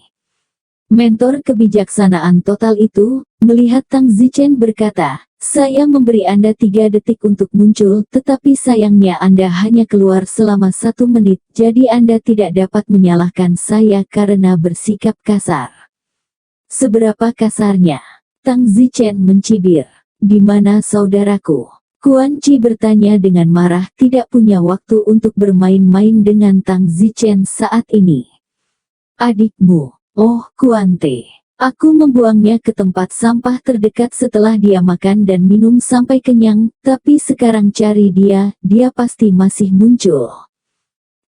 Speaker 2: Mentor kebijaksanaan total itu, melihat Tang Zichen berkata, "Saya memberi Anda 3 detik untuk muncul, tetapi sayangnya Anda hanya keluar selama 1 menit, jadi Anda tidak dapat menyalahkan saya karena bersikap kasar." "Seberapa kasarnya?" Tang Zichen mencibir. "Di mana saudaraku?" Kuan Chi bertanya dengan marah, tidak punya waktu untuk bermain-main dengan Tang Zichen saat ini. "Adikmu." "Oh, Kuan Te. Aku membuangnya ke tempat sampah terdekat setelah dia makan dan minum sampai kenyang, tapi sekarang cari dia, dia pasti masih muncul."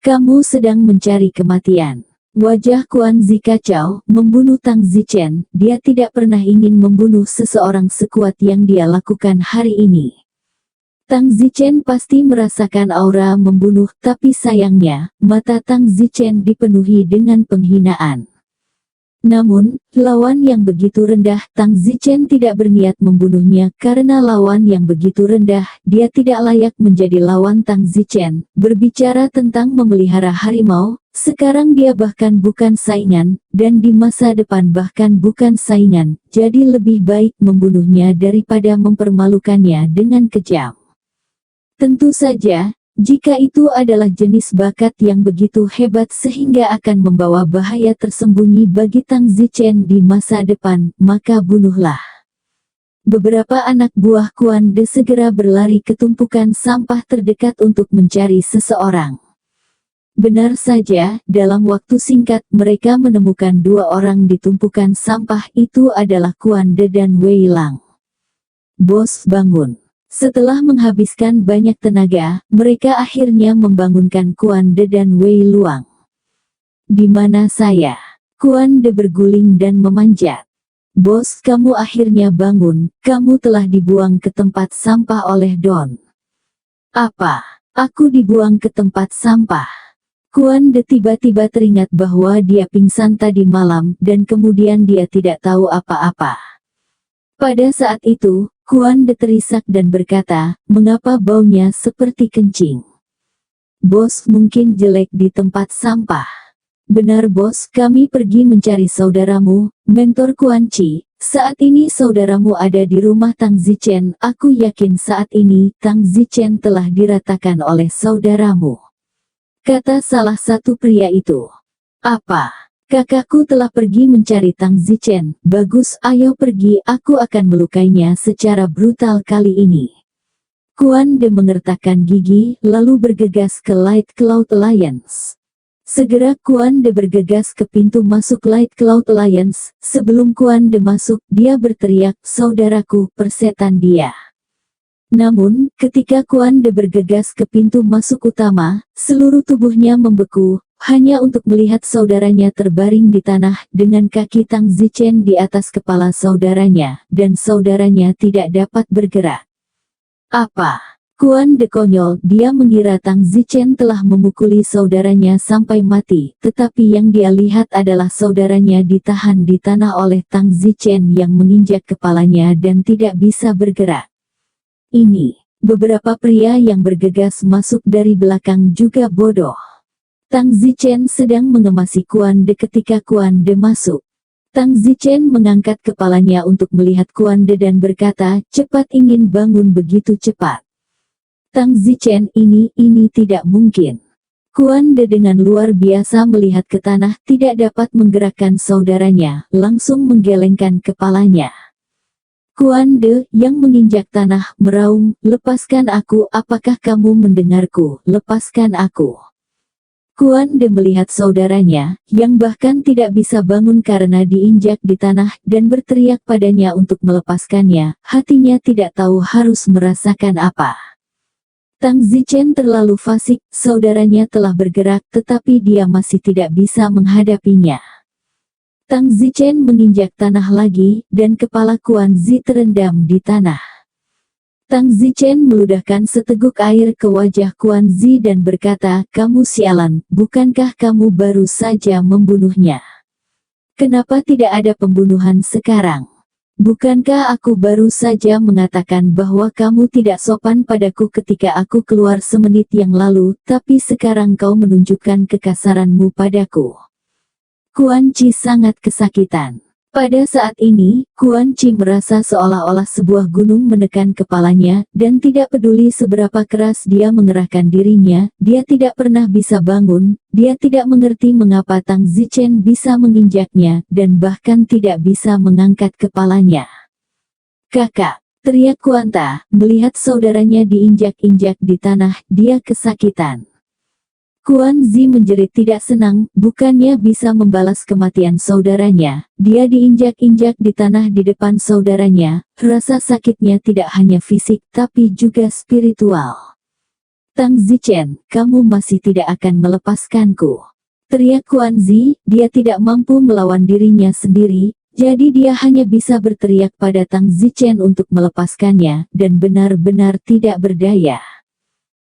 Speaker 2: "Kamu sedang mencari kematian." Wajah Kuan Zi kacau, membunuh Tang Zichen, dia tidak pernah ingin membunuh seseorang sekuat yang dia lakukan hari ini. Tang Zichen pasti merasakan aura membunuh, tapi sayangnya, mata Tang Zichen dipenuhi dengan penghinaan. Namun, lawan yang begitu rendah, Tang Zichen tidak berniat membunuhnya karena lawan yang begitu rendah, dia tidak layak menjadi lawan Tang Zichen. Berbicara tentang memelihara harimau, sekarang dia bahkan bukan saingan, dan di masa depan bahkan bukan saingan, jadi lebih baik membunuhnya daripada mempermalukannya dengan kejam. Tentu saja, jika itu adalah jenis bakat yang begitu hebat sehingga akan membawa bahaya tersembunyi bagi Tang Zichen di masa depan, maka bunuhlah. Beberapa anak buah Kuan De segera berlari ke tumpukan sampah terdekat untuk mencari seseorang. Benar saja, dalam waktu singkat mereka menemukan dua orang di tumpukan sampah, itu adalah Kuan De dan Wei Lang. Bos, bangun. Setelah menghabiskan banyak tenaga, mereka akhirnya membangunkan Kuan De dan Wei Luang. Di mana saya? Kuan De berguling dan memanjat. Bos, kamu akhirnya bangun, kamu telah dibuang ke tempat sampah oleh Don. Apa? Aku dibuang ke tempat sampah? Kuan De tiba-tiba teringat bahwa dia pingsan tadi malam, dan kemudian dia tidak tahu apa-apa. Pada saat itu, Kuan De terisak dan berkata, mengapa baunya seperti kencing? Bos, mungkin jelek di tempat sampah. Benar bos, kami pergi mencari saudaramu, mentor Kuan Chi. Saat ini saudaramu ada di rumah Tang Zichen. Aku yakin saat ini Tang Zichen telah diratakan oleh saudaramu. Kata salah satu pria itu. Apa? Kakakku telah pergi mencari Tang Zichen. Bagus, ayo pergi, aku akan melukainya secara brutal kali ini. Kuan De mengertakkan gigi, lalu bergegas ke Light Cloud Alliance. Segera Kuan De bergegas ke pintu masuk Light Cloud Alliance. Sebelum Kuan De masuk, dia berteriak, saudaraku, persetan dia. Namun, ketika Kuan De bergegas ke pintu masuk utama, seluruh tubuhnya membeku, hanya untuk melihat saudaranya terbaring di tanah, dengan kaki Tang Zichen di atas kepala saudaranya, dan saudaranya tidak dapat bergerak. Apa? Kuan De konyol, dia mengira Tang Zichen telah memukuli saudaranya sampai mati, tetapi yang dia lihat adalah saudaranya ditahan di tanah oleh Tang Zichen yang menginjak kepalanya dan tidak bisa bergerak. Ini, beberapa pria yang bergegas masuk dari belakang juga bodoh. Tang Zichen sedang mengemasi Kuan De ketika Kuan De masuk. Tang Zichen mengangkat kepalanya untuk melihat Kuan De dan berkata, cepat, ingin bangun begitu cepat. Tang Zichen, ini tidak mungkin. Kuan De dengan luar biasa melihat ke tanah, tidak dapat menggerakkan saudaranya, langsung menggelengkan kepalanya. Kuan De, yang menginjak tanah, meraung, lepaskan aku, apakah kamu mendengarku, lepaskan aku. Kuan De melihat saudaranya, yang bahkan tidak bisa bangun karena diinjak di tanah, dan berteriak padanya untuk melepaskannya, hatinya tidak tahu harus merasakan apa. Tang Zichen terlalu fasik, saudaranya telah bergerak tetapi dia masih tidak bisa menghadapinya. Tang Zichen menginjak tanah lagi, dan kepala Kuan Zi terendam di tanah. Tang Zichen meludahkan seteguk air ke wajah Kuan Zi dan berkata, kamu sialan, bukankah kamu baru saja membunuhnya? Kenapa tidak ada pembunuhan sekarang? Bukankah aku baru saja mengatakan bahwa kamu tidak sopan padaku ketika aku keluar semenit yang lalu, tapi sekarang kau menunjukkan kekasaranmu padaku. Kuan Chi sangat kesakitan. Pada saat ini, Kuan Chi merasa seolah-olah sebuah gunung menekan kepalanya, dan tidak peduli seberapa keras dia mengerahkan dirinya, dia tidak pernah bisa bangun, dia tidak mengerti mengapa Tang Zichen bisa menginjaknya, dan bahkan tidak bisa mengangkat kepalanya. Kakak, teriak Kuan Ta, melihat saudaranya diinjak-injak di tanah, dia kesakitan. Kuan Zi menjerit tidak senang, bukannya bisa membalas kematian saudaranya, dia diinjak-injak di tanah di depan saudaranya, rasa sakitnya tidak hanya fisik tapi juga spiritual. Tang Zichen, kamu masih tidak akan melepaskanku. teriak Kuan Zi. Dia tidak mampu melawan dirinya sendiri, jadi dia hanya bisa berteriak pada Tang Zichen untuk melepaskannya, dan benar-benar tidak berdaya.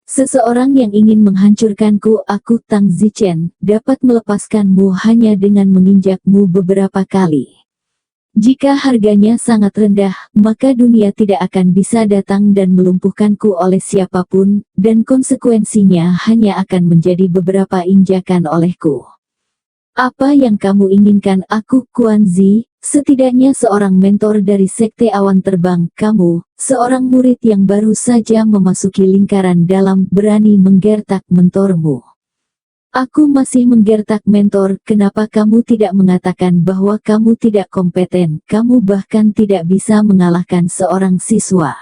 Speaker 2: Seseorang yang ingin menghancurkanku, aku Tang Zichen, dapat melepaskanmu hanya dengan menginjakmu beberapa kali. Jika harganya sangat rendah, maka dunia tidak akan bisa datang dan melumpuhkanku oleh siapapun, dan konsekuensinya hanya akan menjadi beberapa injakan olehku. Apa yang kamu inginkan? Aku Kuan Zi, setidaknya seorang mentor dari Sekte Awan Terbang. Kamu, seorang murid yang baru saja memasuki lingkaran dalam, berani menggertak mentormu. Aku masih menggertak mentor. Kenapa kamu tidak mengatakan bahwa kamu tidak kompeten? Kamu bahkan tidak bisa mengalahkan seorang siswa.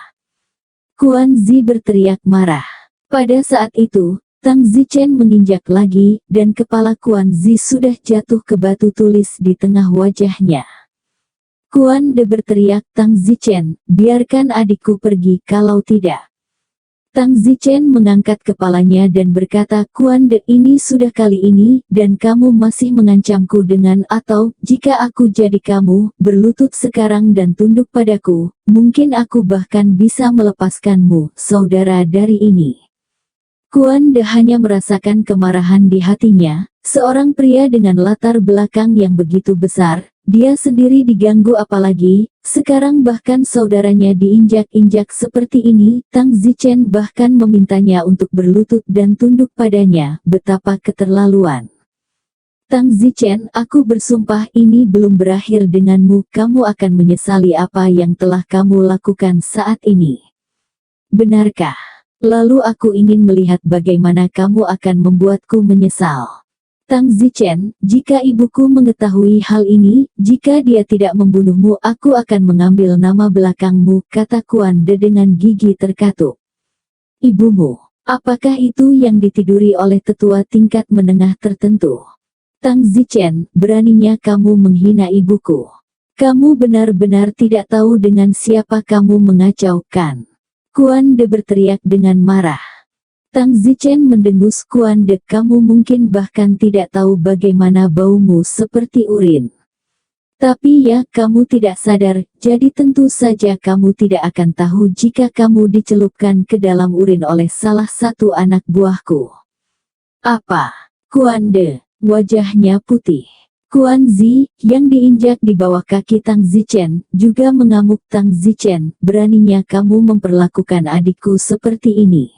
Speaker 2: Kuan Zi berteriak marah. Pada saat itu, Tang Zichen menginjak lagi, dan kepala Kuan Zi sudah jatuh ke batu tulis di tengah wajahnya. Kuan De berteriak, Tang Zichen, biarkan adikku pergi, kalau tidak. Tang Zichen mengangkat kepalanya dan berkata, Kuan De, ini sudah kali ini, dan kamu masih mengancamku dengan, atau, jika aku jadi kamu, berlutut sekarang dan tunduk padaku, mungkin aku bahkan bisa melepaskanmu, saudara dari ini. Kuan De hanya merasakan kemarahan di hatinya, seorang pria dengan latar belakang yang begitu besar, dia sendiri diganggu apalagi, sekarang bahkan saudaranya diinjak-injak seperti ini. Tang Zichen bahkan memintanya untuk berlutut dan tunduk padanya, betapa keterlaluan. Tang Zichen, aku bersumpah ini belum berakhir denganmu, kamu akan menyesali apa yang telah kamu lakukan saat ini. Benarkah? Lalu aku ingin melihat bagaimana kamu akan membuatku menyesal. Tang Zichen, jika ibuku mengetahui hal ini, jika dia tidak membunuhmu, aku akan mengambil nama belakangmu, kata Kuan De dengan gigi terkatuk. Ibumu, apakah itu yang ditiduri oleh tetua tingkat menengah tertentu? Tang Zichen, beraninya kamu menghina ibuku. Kamu benar-benar tidak tahu dengan siapa kamu mengacaukan. Kuan De berteriak dengan marah. Tang Zichen mendengus. Kuan De, kamu mungkin bahkan tidak tahu bagaimana baumu, seperti urin. Tapi ya, kamu tidak sadar, jadi tentu saja kamu tidak akan tahu jika kamu dicelupkan ke dalam urin oleh salah satu anak buahku. Apa? Kuan De, wajahnya putih. Kuan Zi, yang diinjak di bawah kaki Tang Zichen, juga mengamuk. Tang Zichen, beraninya kamu memperlakukan adikku seperti ini.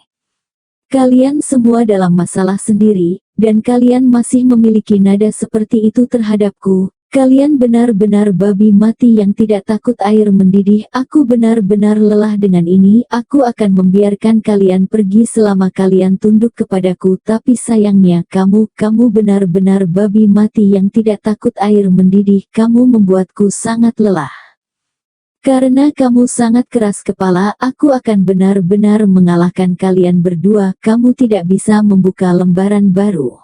Speaker 2: Kalian semua dalam masalah sendiri, dan kalian masih memiliki nada seperti itu terhadapku. Kalian benar-benar babi mati yang tidak takut air mendidih. Aku benar-benar lelah dengan ini. Aku akan membiarkan kalian pergi selama kalian tunduk kepadaku. Tapi sayangnya kamu benar-benar babi mati yang tidak takut air mendidih. Kamu membuatku sangat lelah. Karena kamu sangat keras kepala, aku akan benar-benar mengalahkan kalian berdua. Kamu tidak bisa membuka lembaran baru.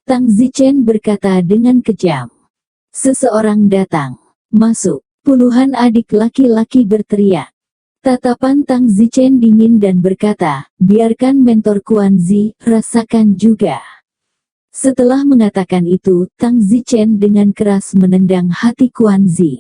Speaker 2: Tang Zichen berkata dengan kejam. Seseorang datang. Masuk. Puluhan adik laki-laki berteriak. Tatapan Tang Zichen dingin dan berkata, biarkan mentor Kuan Zi rasakan juga. Setelah mengatakan itu, Tang Zichen dengan keras menendang hati Kuan Zi.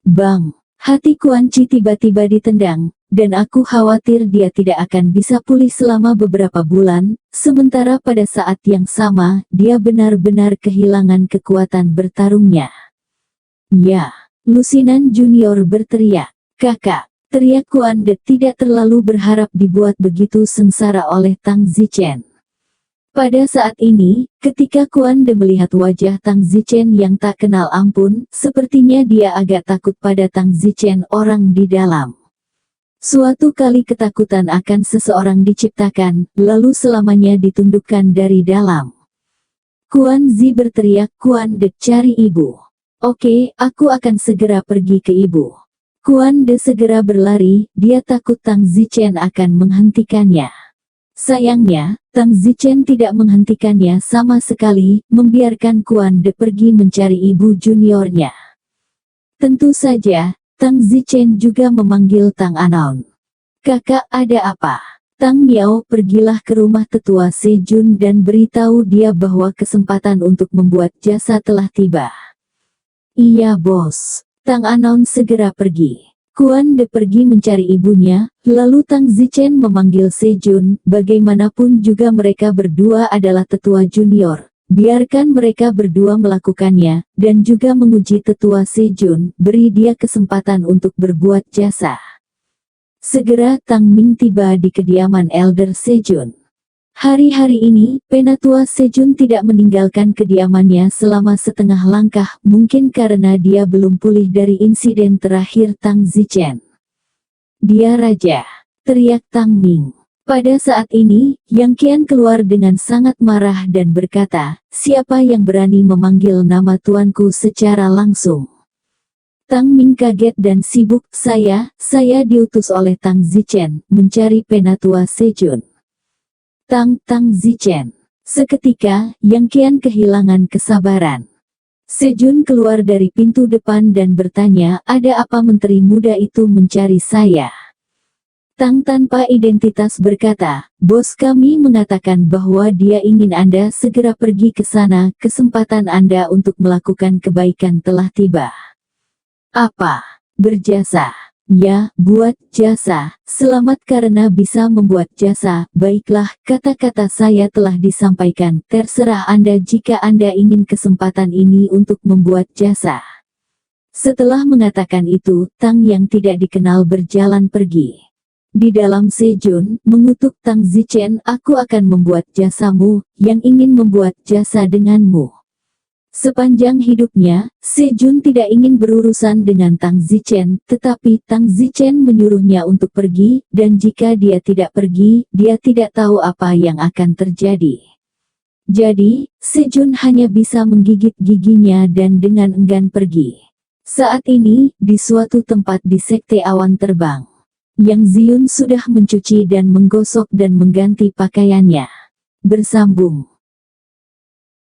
Speaker 2: Bang! Hati Kuan Zi tiba-tiba ditendang, dan aku khawatir dia tidak akan bisa pulih selama beberapa bulan, sementara pada saat yang sama, dia benar-benar kehilangan kekuatan bertarungnya. Ya, Lusinan Junior berteriak, kakak, teriak Kuan De tidak terlalu berharap dibuat begitu sengsara oleh Tang Zichen. Pada saat ini, ketika Kuan De melihat wajah Tang Zichen yang tak kenal ampun, sepertinya dia agak takut pada Tang Zichen orang di dalam. Suatu kali ketakutan akan seseorang diciptakan, lalu selamanya ditundukkan dari dalam. Kuan Zi berteriak, Kuan De, cari ibu. Oke, aku akan segera pergi ke ibu. Kuan De segera berlari, dia takut Tang Zichen akan menghentikannya. Sayangnya, Tang Zichen tidak menghentikannya sama sekali, membiarkan Kuan De pergi mencari ibu juniornya. Tentu saja, Tang Zichen juga memanggil Tang Anon. Kakak, ada apa? Tang Miao, pergilah ke rumah tetua Sejun dan beritahu dia bahwa kesempatan untuk membuat jasa telah tiba. Iya bos. Tang Anon segera pergi. Kuan De pergi mencari ibunya, lalu Tang Zichen memanggil Sejun, bagaimanapun juga mereka berdua adalah tetua junior. Biarkan mereka berdua melakukannya, dan juga menguji tetua Sejun, beri dia kesempatan untuk berbuat jasa. Segera Tang Ming tiba di kediaman Elder Sejun. Hari-hari ini, Penatua Sejun tidak meninggalkan kediamannya selama setengah langkah, mungkin karena dia belum pulih dari insiden terakhir Tang Zichen. Dia raja, teriak Tang Ming. Pada saat ini, Yang Qian keluar dengan sangat marah dan berkata, siapa yang berani memanggil nama tuanku secara langsung? Tang Ming kaget dan sibuk, saya diutus oleh Tang Zichen, mencari Penatua Sejun. Tang Zichen. Seketika, Yang Qian kehilangan kesabaran. Sejun keluar dari pintu depan dan bertanya, ada apa menteri muda itu mencari saya? Tang tanpa identitas berkata, bos kami mengatakan bahwa dia ingin Anda segera pergi ke sana, kesempatan Anda untuk melakukan kebaikan telah tiba. Apa? Berjasa? Ya, buat jasa. Selamat karena bisa membuat jasa. Baiklah, kata-kata saya telah disampaikan. Terserah Anda jika Anda ingin kesempatan ini untuk membuat jasa. Setelah mengatakan itu, Tang yang tidak dikenal berjalan pergi. Di dalam Sejun, mengutuk Tang Zichen, aku akan membuat jasamu, yang ingin membuat jasa denganmu. Sepanjang hidupnya, Sejun tidak ingin berurusan dengan Tang Zichen, tetapi Tang Zichen menyuruhnya untuk pergi, dan jika dia tidak pergi, dia tidak tahu apa yang akan terjadi. Jadi, Sejun hanya bisa menggigit giginya dan dengan enggan pergi. Saat ini, di suatu tempat di Sekte Awan Terbang, Yang Ziun sudah mencuci dan menggosok dan mengganti pakaiannya. Bersambung.